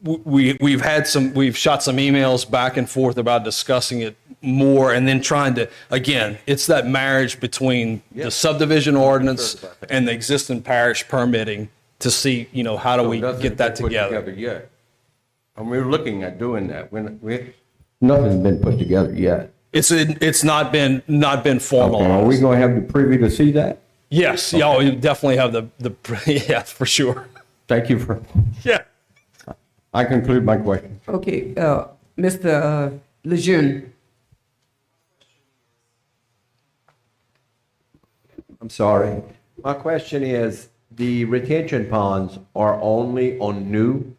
we've shot some emails back and forth about discussing it more and then trying to, again, it's that marriage between the subdivision ordinance and the existing parish permitting to see, how do we get that together? Yet. And we're looking at doing that. Nothing's been put together yet. It's not been Okay, formalized. are we going to have the privy to see that? Yes, y'all, you definitely have yeah, for sure. Thank you for, Yeah. I conclude my question. Okay, Mr. Lejeune. I'm sorry. My question is, the retention ponds are only on new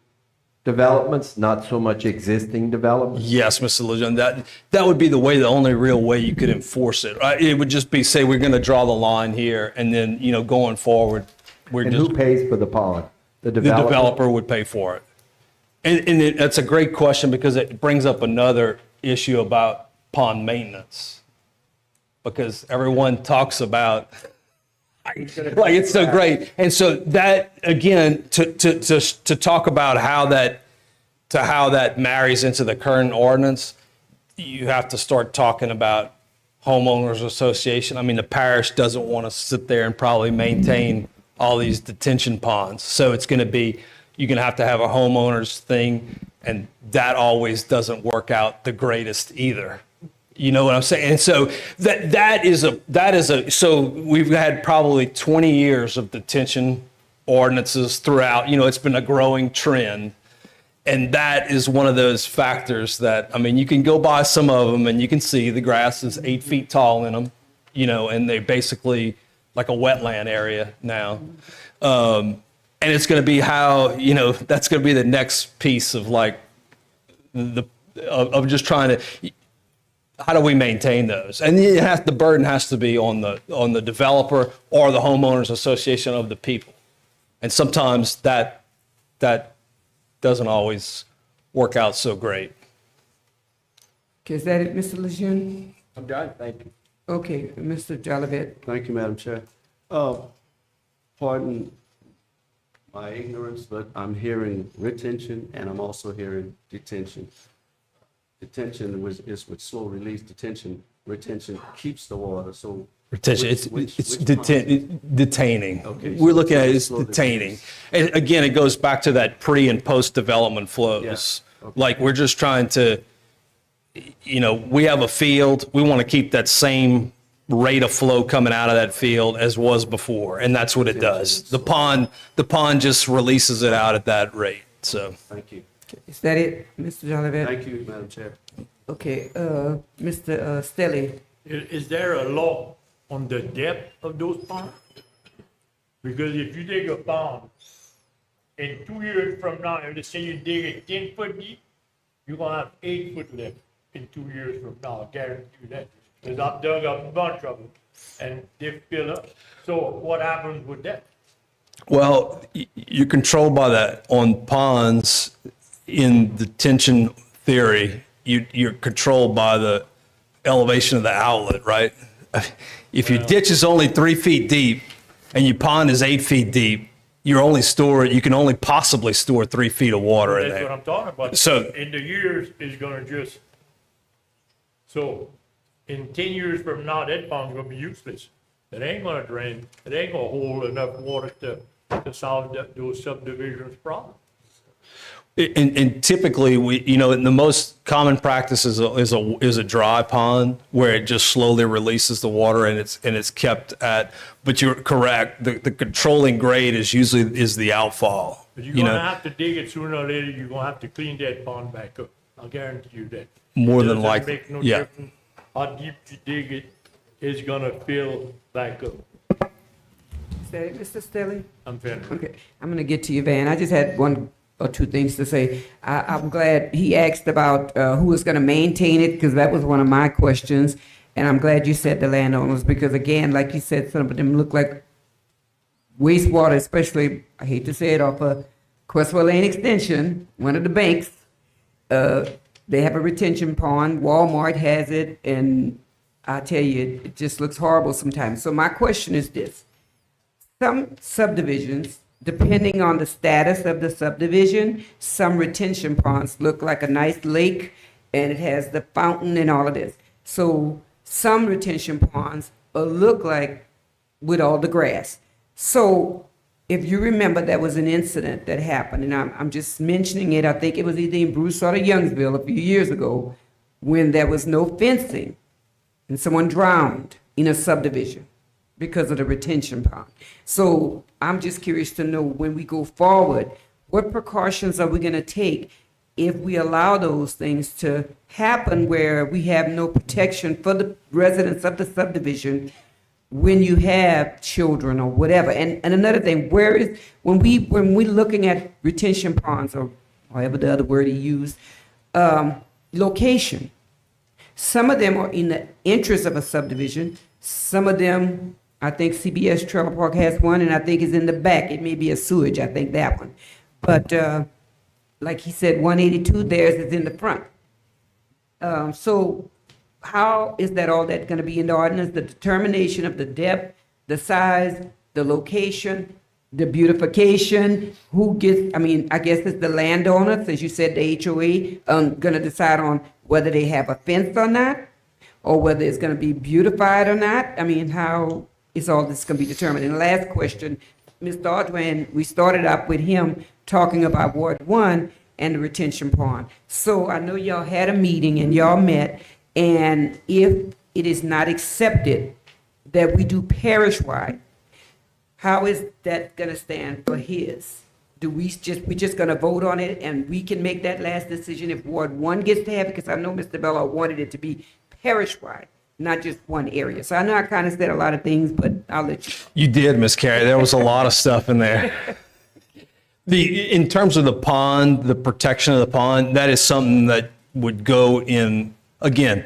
developments, not so much existing developments? Yes, Mr. Lejeune, that would be the only real way you could enforce it. It would just be, say, we're going to draw the line here, and then, going forward, And who pays for the pond? The the developer? developer would pay for it. And that's a great question because it brings up another issue about pond maintenance. Because everyone talks about, like, it's so great. And so that, again, to talk about how that marries into the current ordinance, you have to start talking about homeowners association. I mean, the parish doesn't want to sit there and probably maintain all these detention ponds. So it's going to be, you're going to have a homeowners thing, and that always doesn't work out the greatest either. You know what I'm saying? And so so we've had probably 20 years of detention ordinances throughout. It's been a growing trend. And that is one of those factors that, I mean, you can go by some of them and you can see the grass is 8 feet tall in them, and they're basically like a wetland area now. And it's going to be how, that's going to be the next piece of like of just trying to, how do we maintain those? And the burden has to be on the developer or the homeowners association of the people. And sometimes that doesn't always work out so great. Okay, is that it, Mr. Lejeune? I'm done, thank you. Okay, Mr. Jolivet. Thank you, Madam Chair. Pardon my ignorance, but I'm hearing retention and I'm also hearing detention. Detention is with slow release. Retention keeps the water, so. Retention, which it's ponds? detaining. Okay, We're so looking at it as slow detaining. And again, it goes back to that pre and post development flows. Yeah, okay. Like, we're just trying to, we have a field, we want to keep that same rate of flow coming out of that field as was before, and that's what it does. The pond just releases it out at that rate, so. Thank you. Is that it, Mr. Jolivet? Thank you, Madam Chair. Okay, Mr. Stelly. Is there a law on the depth of those ponds? Because if you dig a pond, and 2 years from now, let's say you dig it 10 foot deep, you're gonna have 8 foot left in 2 years from now, I guarantee you that. Because I've dug up a bunch of them, and they fill up. So what happens with that? Well, you're controlled by that. On ponds, in the tension theory, you're controlled by the elevation of the outlet, right? If your ditch is only 3 feet deep and your pond is 8 feet deep, you can only possibly store 3 feet of water in That's what there. I'm talking about. So- In the years, it's gonna just, so in 10 years from now, that pond's gonna be useless. It ain't gonna drain, it ain't gonna hold enough water to solve those subdivisions problem. And typically, the most common practice is a dry pond where it just slowly releases the water and it's kept at. But you're correct. The controlling grade is usually the outfall. But you're gonna have to dig it sooner or later, you're gonna have to clean that pond back up. I'll guarantee you that. More than Doesn't likely, make no yeah. difference how deep you dig it, it's gonna fill back up. Is that it, Mr. Stilly? I'm finished. Okay, I'm gonna get to you, Van. I just had one or two things to say. I'm glad he asked about who is gonna maintain it, because that was one of my questions. And I'm glad you said the landowners, because again, like you said, some of them look like wastewater, especially, I hate to say it, off of Crestwell Lane Extension, one of the banks. They have a retention pond, Walmart has it, and I tell you, it just looks horrible sometimes. So my question is this. Some subdivisions, depending on the status of the subdivision, some retention ponds look like a nice lake, and it has the fountain and all of this. So some retention ponds look like with all the grass. So if you remember, there was an incident that happened, and I'm just mentioning it. I think it was either in Broussard or Youngsville a few years ago, when there was no fencing, and someone drowned in a subdivision because of the retention pond. So I'm just curious to know, when we go forward, what precautions are we going to take if we allow those things to happen, where we have no protection for the residents of the subdivision when you have children or whatever? And another thing, when we're looking at retention ponds, or however the other word he used, location. Some of them are in the interest of a subdivision. Some of them, I think CBS Trailer Park has one, and I think is in the back. It may be a sewage, I think that one. But like he said, 182, theirs is in the front. So how is that all that going to be in the ordinance? The determination of the depth, the size, the location, the beautification, who gets, I guess it's the landowner, since you said the HOA, going to decide on whether they have a fence or not, or whether it's going to be beautified or not. How is all this going to be determined? And the last question, Mr. Audran, we started up with him talking about Ward 1 and the retention pond. So I know y'all had a meeting and y'all met, and if it is not accepted that we do parish-wide, how is that going to stand for his? Do we just going to vote on it, and we can make that last decision if Ward 1 gets to have it? Because I know Mr. Bella wanted it to be parish-wide, not just one area. So I know I kind of said a lot of things, but I'll let you. You did, Miss Carey. There was a lot of stuff in there. In terms of the pond, the protection of the pond, that is something that would go in, again,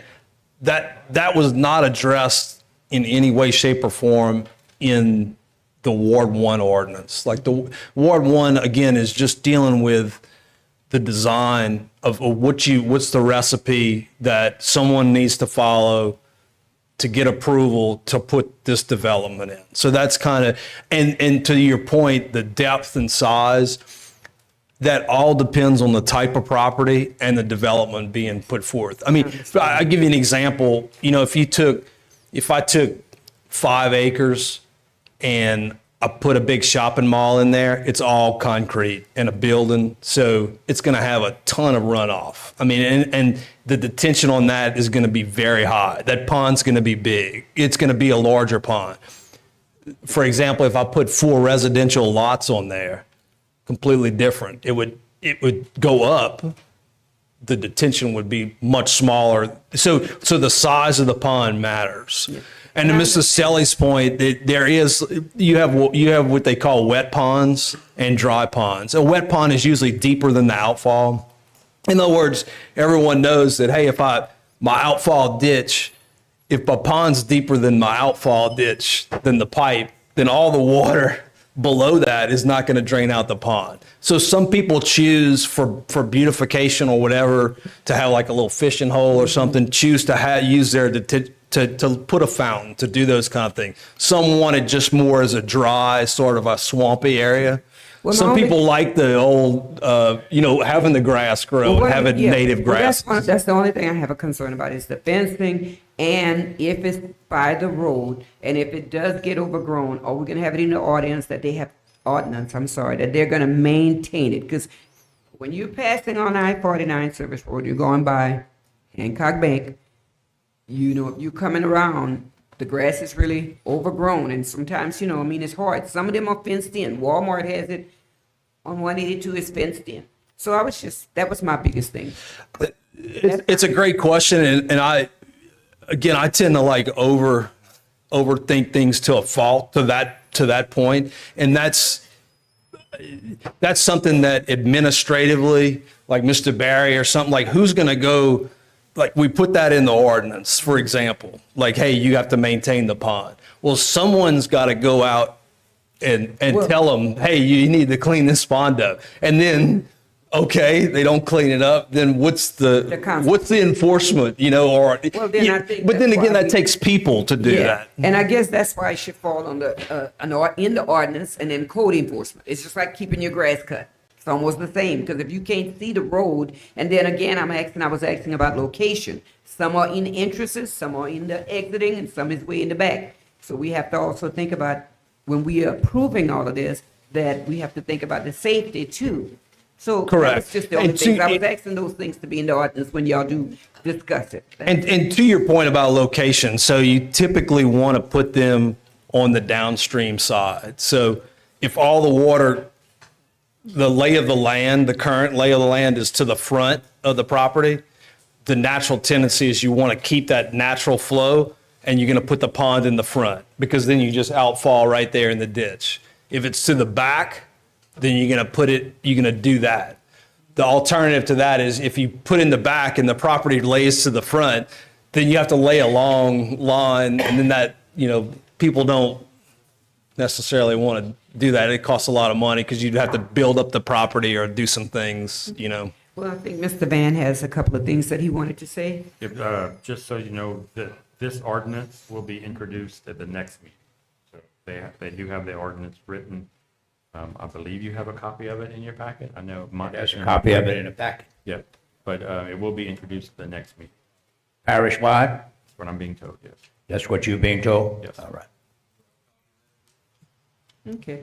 that was not addressed in any way, shape, or form in the Ward 1 ordinance. Like the Ward 1, again, is just dealing with the design of what's the recipe that someone needs to follow to get approval to put this development in. So that's kind of, and to your point, the depth and size, that all depends on the type of property and the development being put forth. I'll give you an example. If I took 5 acres and I put a big shopping mall in there, it's all concrete and a building, so it's going to have a ton of runoff. And the detention on that is going to be very high. That pond's going to be big. It's going to be a larger pond. For example, if I put 4 residential lots on there, completely different. It would go up. The detention would be much smaller. So the size of the pond matters. Yeah. And to Mr. Stelly's point, you have what they call wet ponds and dry ponds. A wet pond is usually deeper than the outfall. In other words, everyone knows that, hey, if my outfall ditch if a pond's deeper than my outfall ditch, than the pipe, then all the water below that is not going to drain out the pond. So some people choose for beautification or whatever to have like a little fishing hole or something, choose to use there to put a fountain, to do those kind of things. Some want it just more as a dry, sort of a swampy area. Well, Some normally- people like the old, having the grass grow, Well, and having yeah, native well, grass. that's the only thing I have a concern about is the fencing, and if it's by the road, and if it does get overgrown, are we gonna have it in the ordinance that they have, that they're gonna maintain it? Because when you're passing on I-49 Service Road, you're going by Hancock Bank, if you're coming around, the grass is really overgrown, and sometimes, it's hard. Some of them are fenced in. Walmart has it on 182, it's fenced in. So that was my biggest thing. It's a great question, and I tend to like overthink things to a fault to that point, and that's something that administratively, like Mr. Barry or something, like who's going to go, like we put that in the ordinance, for example, like, hey, you have to maintain the pond. Well, someone's got to go out and tell them, hey, you need to clean this pond up, and then. Okay, they don't clean it up. Then what's the enforcement? Well, then I think but then that's again, why that takes people to do that. And I guess that's why it should fall on in the ordinance and then code enforcement. It's just like keeping your grass cut. It's almost the same, because if you can't see the road, and then again, I was asking about location. Some are in entrances, some are in the exiting, and some is way in the back. So we have to also think about, when we are approving all of this, that we have to think about the safety too. So Correct. that's just the only And things. to- I was asking those things to be in the ordinance when y'all do discuss it. And to your point about location, so you typically want to put them on the downstream side. So if all the water, the lay of the land, the current lay of the land is to the front of the property, the natural tendency is you want to keep that natural flow, and you're going to put the pond in the front, because then you just outfall right there in the ditch. If it's to the back, then you're going to do that. The alternative to that is if you put in the back and the property lays to the front, then you have to lay a long lawn, and then that, people don't necessarily want to do that. It costs a lot of money because you'd have to build up the property or do some things, Well, I think Mr. Van has a couple of things that he wanted to say. Just so you know, that this ordinance will be introduced at the next meeting. So they do have the ordinance written. I believe you have a copy of it in your packet. I know mine. There's a copy of it in the packet. Yep, but it will be introduced at the next meeting. Parish-wide? That's what I'm being told, yes. That's what you're being told? Yes. All right. Okay.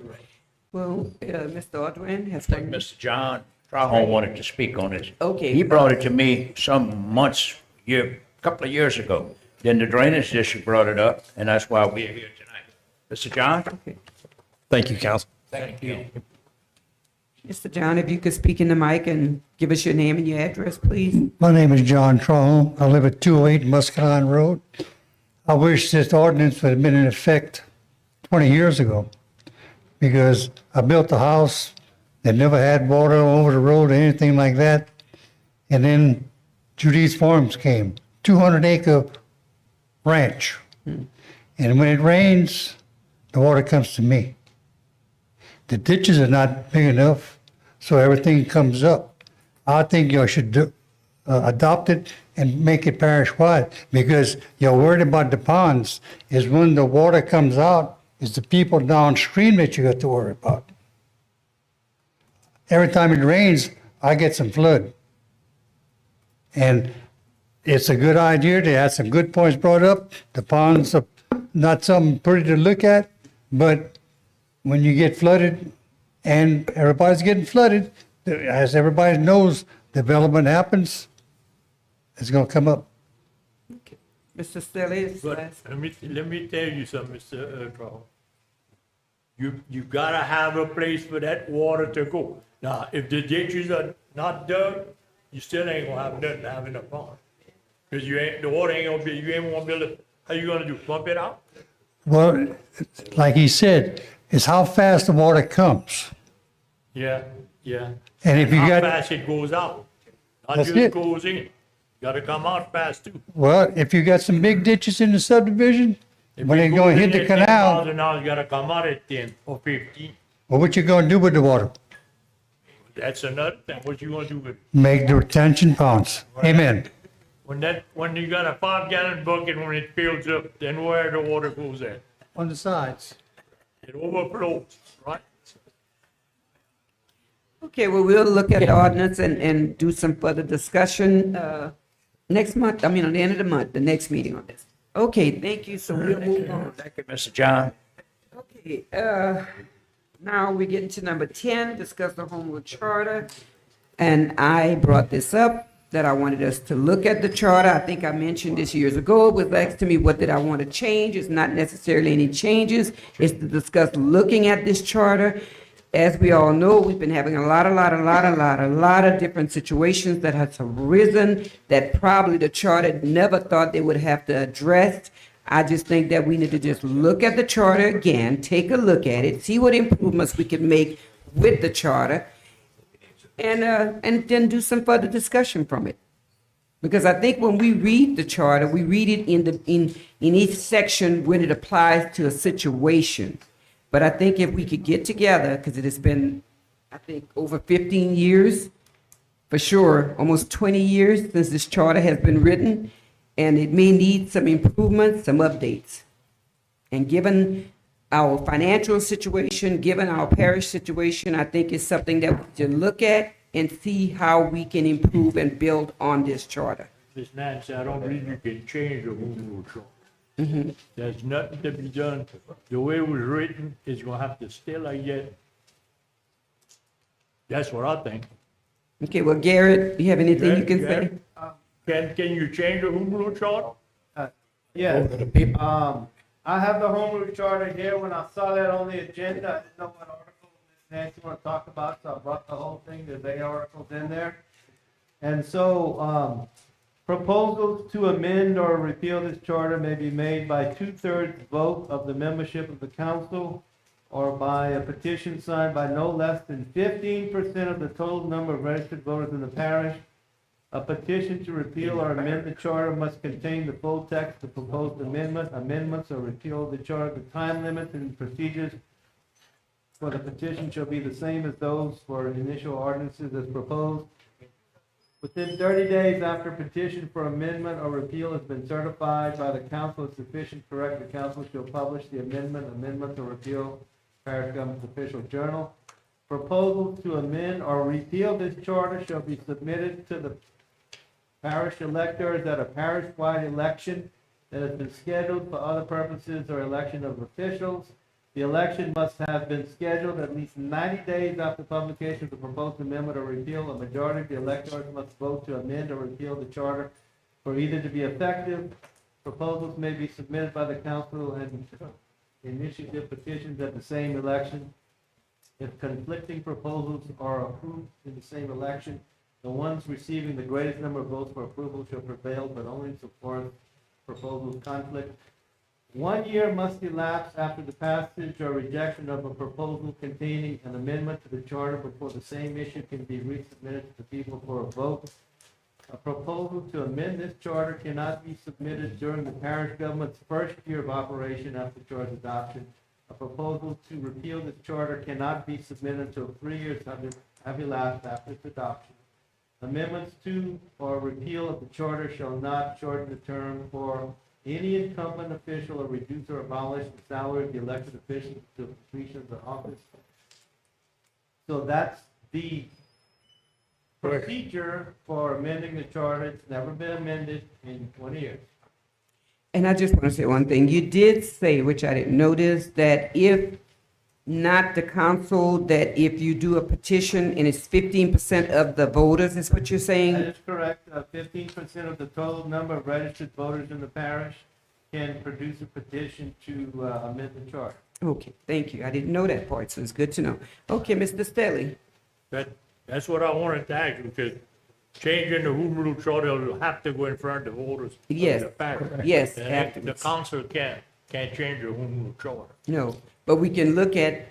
Well, Mr. Ordwin has. I think Mr. John Trahone wanted to speak on this. Okay. He brought it to me some months, a couple of years ago. Then the drainage district brought it up, and that's why we're here tonight. Mr. John? Okay. Thank you, Council. Thank you. Mr. John, if you could speak in the mic and give us your name and your address, please. My name is John Trahome. I live at 208 Muscatine Road. I wish this ordinance would have been in effect 20 years ago, because I built a house that never had water over the road or anything like that. And then Judy's Farms came, 200-acre ranch. And when it rains, the water comes to me. The ditches are not big enough, so everything comes up. I think you should adopt it and make it parish-wide, because you're worried about the ponds is when the water comes out, is the people downstream that you have to worry about. Every time it rains, I get some flood. And it's a good idea. They had some good points brought up. The ponds are not something pretty to look at, but when you get flooded, and everybody's getting flooded, as everybody knows, development happens, it's gonna come up. Mr. Stelly, But let me tell you something, Mr. Trahone. You gotta have a place for that water to go. Now, if the ditches are not dug, you still ain't gonna have nothing to have in the pond. Cause the water ain't gonna be, you ain't gonna be able to, how you gonna do, pump it out? Well, like he said, it's how fast the water comes. Yeah, yeah. And if you How got, fast it goes out, not That's just it. goes in. Gotta come out fast too. Well, if you got some big ditches in the subdivision, If when you they go gonna in hit the there canal, 10,000 now, you gotta come out at 10 or 15. well, what you gonna do with the water? That's another thing. What you gonna do with, Make the retention ponds. Amen. when you got a 5-gallon bucket, when it fills up, then where the water goes at? On the sides. It overflows, right? Okay, well, we'll look at the ordinance and do some further discussion, next month, I mean, on the end of the month, the next meeting on this. Okay, thank you, so we'll move on. Thank you, Mr. John. Okay, now we get into number 10, discuss the home rule charter. And I brought this up, that I wanted us to look at the charter. I think I mentioned this years ago. It was asked to me, what did I want to change? It's not necessarily any changes. It's to discuss looking at this charter. As we all know, we've been having a lot of different situations that have arisen that probably the charter never thought they would have to address. I just think that we need to just look at the charter again, take a look at it, see what improvements we can make with the charter, and then do some further discussion from it. Because I think when we read the charter, we read it in each section when it applies to a situation. But I think if we could get together, because it has been, I think, over 15 years, for sure, almost 20 years since this charter has been written, and it may need some improvements, some updates. And given our financial situation, given our parish situation, I think it's something that we should look at and see how we can improve and build on this charter. Ms. Nancy, I don't believe you can change the home rule charter. There's nothing to be done. The way it was written is gonna have to stay like that. That's what I think. Okay, well, Garrett, do you have anything you can say? Can you change the home rule charter? Yes, I have the home rule charter here. When I saw that on the agenda, I didn't know what article Ms. Nancy wanted to talk about, so I brought the whole thing. There's 8 articles in there. And so, proposals to amend or repeal this charter may be made by 2/3 vote of the membership of the council or by a petition signed by no less than 15% of the total number of registered voters in the parish. A petition to repeal or amend the charter must contain the full text of the proposed amendment. Amendments or repeal of the charter, the time limits and procedures for the petition shall be the same as those for initial ordinances as proposed. Within 30 days after petition for amendment or repeal has been certified by the council as sufficient, correct, the council shall publish the amendment or repeal, parish government's official journal. Proposals to amend or repeal this charter shall be submitted to the parish electors at a parish-wide election that has been scheduled for other purposes or election of officials. The election must have been scheduled at least 90 days after publication of the proposed amendment or repeal. A majority of the electors must vote to amend or repeal the charter for either to be effective. Proposals may be submitted by the council and initiative petitions at the same election. If conflicting proposals are approved in the same election, the ones receiving the greatest number of votes for approval shall prevail, but only so far as proposals conflict. 1 year must elapse after the passage or rejection of a proposal containing an amendment to the charter before the same issue can be resubmitted to the people for a vote. A proposal to amend this charter cannot be submitted during the parish government's first year of operation after charter adoption. A proposal to repeal this charter cannot be submitted until 3 years have elapsed after its adoption. Amendments to or repeal of the charter shall not shorten the term for any incumbent official or reduce or abolish the salary of the elected officials to completion of the office. So that's the procedure for amending the charter. It's never been amended in 20 years. And I just want to say one thing. You did say, which I didn't notice, that if not the council, that if you do a petition and it's 15% of the voters, is what you're saying? That is correct. 15% of the total number of registered voters in the parish can produce a petition to amend the charter. Okay, thank you. I didn't know that part, so it's good to know. Okay, Mr. Stelly. That's what I wanted to ask you, because changing the home rule charter will have to go in front of the voters. of Yes, the parish. yes, And afterwards. the council can't change the home rule charter. No, but we can look at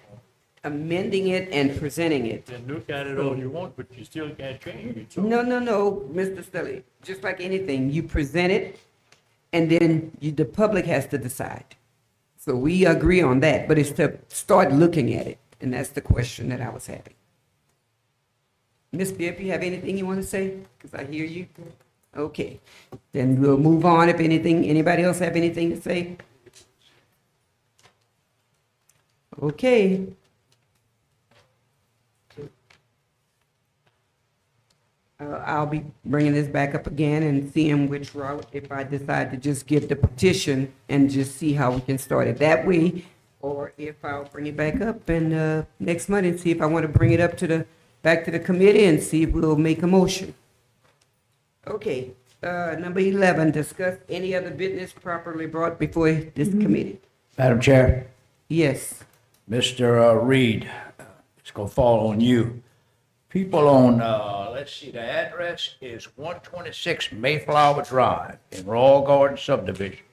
amending it and presenting it. Then look at it all you want, but you still can't change it. So No, Mr. Stelly, just like anything, you present it, and then the public has to decide. So we agree on that, but it's to start looking at it, and that's the question that I was having. Ms. Bibb, you have anything you want to say? Because I hear you. Okay, then we'll move on if anybody else have anything to say? Okay. I'll be bringing this back up again and seeing which route, if I decide to just give the petition and just see how we can start it that way, or if I'll bring it back up and, next month and see if I want to bring it up back to the committee and see if we'll make a motion. Okay, number 11, discuss any other business properly brought before this committee. Madam Chair, Yes. Mr. Reed, it's gonna fall on you. People on, let's see, the address is 126 Mayflower Drive in Royal Garden subdivision.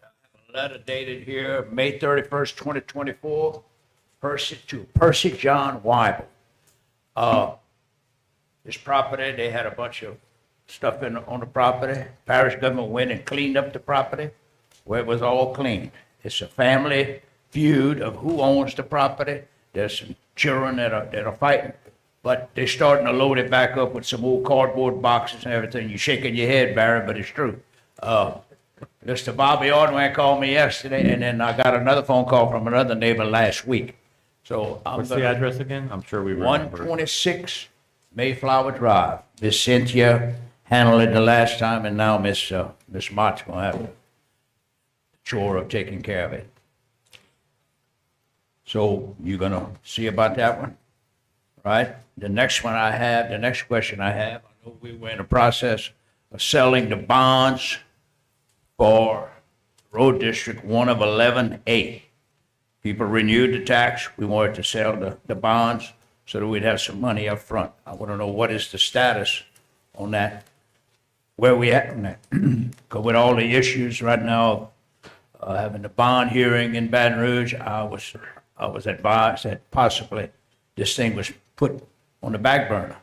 I have a letter dated here, May 31st, 2024, Percy John Weibel. This property, they had a bunch of stuff on the property. Parish government went and cleaned up the property where it was all cleaned. It's a family feud of who owns the property. There's some children that are fighting, but they're starting to load it back up with some old cardboard boxes and everything. You're shaking your head, Barry, but it's true. Mr. Bobby Ordway called me yesterday, and then I got another phone call from another neighbor last week. So What's the address again? I'm sure we remember. 126 Mayflower Drive. Miss Cynthia handled it the last time, and now Miss Mott's gonna have the chore of taking care of it. So you gonna see about that one, right? The next question I have, I know we were in the process of selling the bonds for Road District 1 of 11A. People renewed the tax. We wanted to sell the bonds so that we'd have some money up front. I want to know what is the status on that, where we at on that. Because with all the issues right now, having the bond hearing in Baton Rouge, I was advised that possibly this thing was put on the back burner.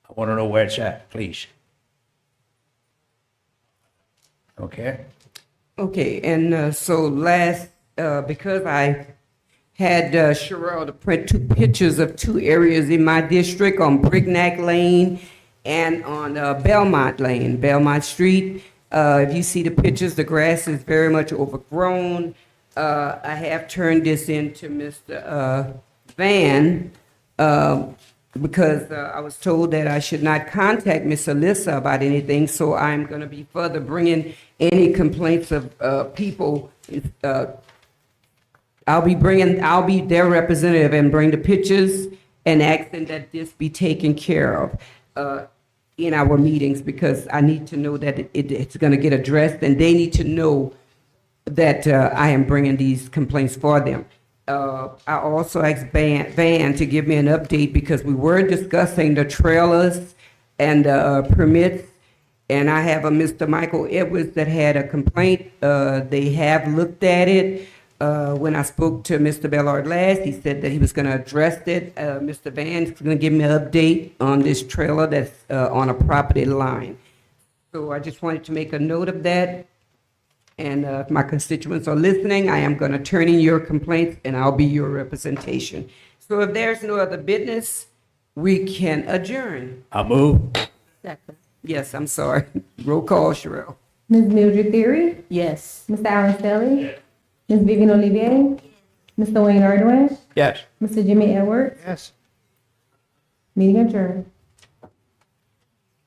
I want to know where it's at, please. Okay? Okay, and so because I had Sherelle to print two pictures of two areas in my district on Brignac Lane and on Belmont Lane, Belmont Street. If you see the pictures, the grass is very much overgrown. I have turned this into Mr. Van because I was told that I should not contact Miss Alyssa about anything, so I'm going to be further bringing any complaints of people. I'll be their representative and bring the pictures and asking that this be taken care of in our meetings, because I need to know that it's going to get addressed, and they need to know that I am bringing these complaints for them. I also asked Van to give me an update because we were discussing the trailers and permits, and I have a Mr. Michael Edwards that had a complaint. They have looked at it. When I spoke to Mr. Bellard last, he said that he was going to address it. Mr. Van is going to give me an update on this trailer that's on a property line. So I just wanted to make a note of that. And if my constituents are listening, I am going to turn in your complaints and I'll be your representation. So if there's no other business, we can adjourn. I move. Second. Yes, I'm sorry. Roll call, Sherelle. Ms. Mildred Theory? Yes. Mr. Alan Stelly? Ms. Vivian Olivier? Mr. Wayne Ardoin? Yes. Mr. Jimmy Edwards? Yes. Meeting adjourned.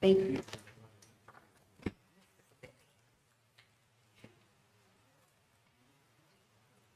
Thank you.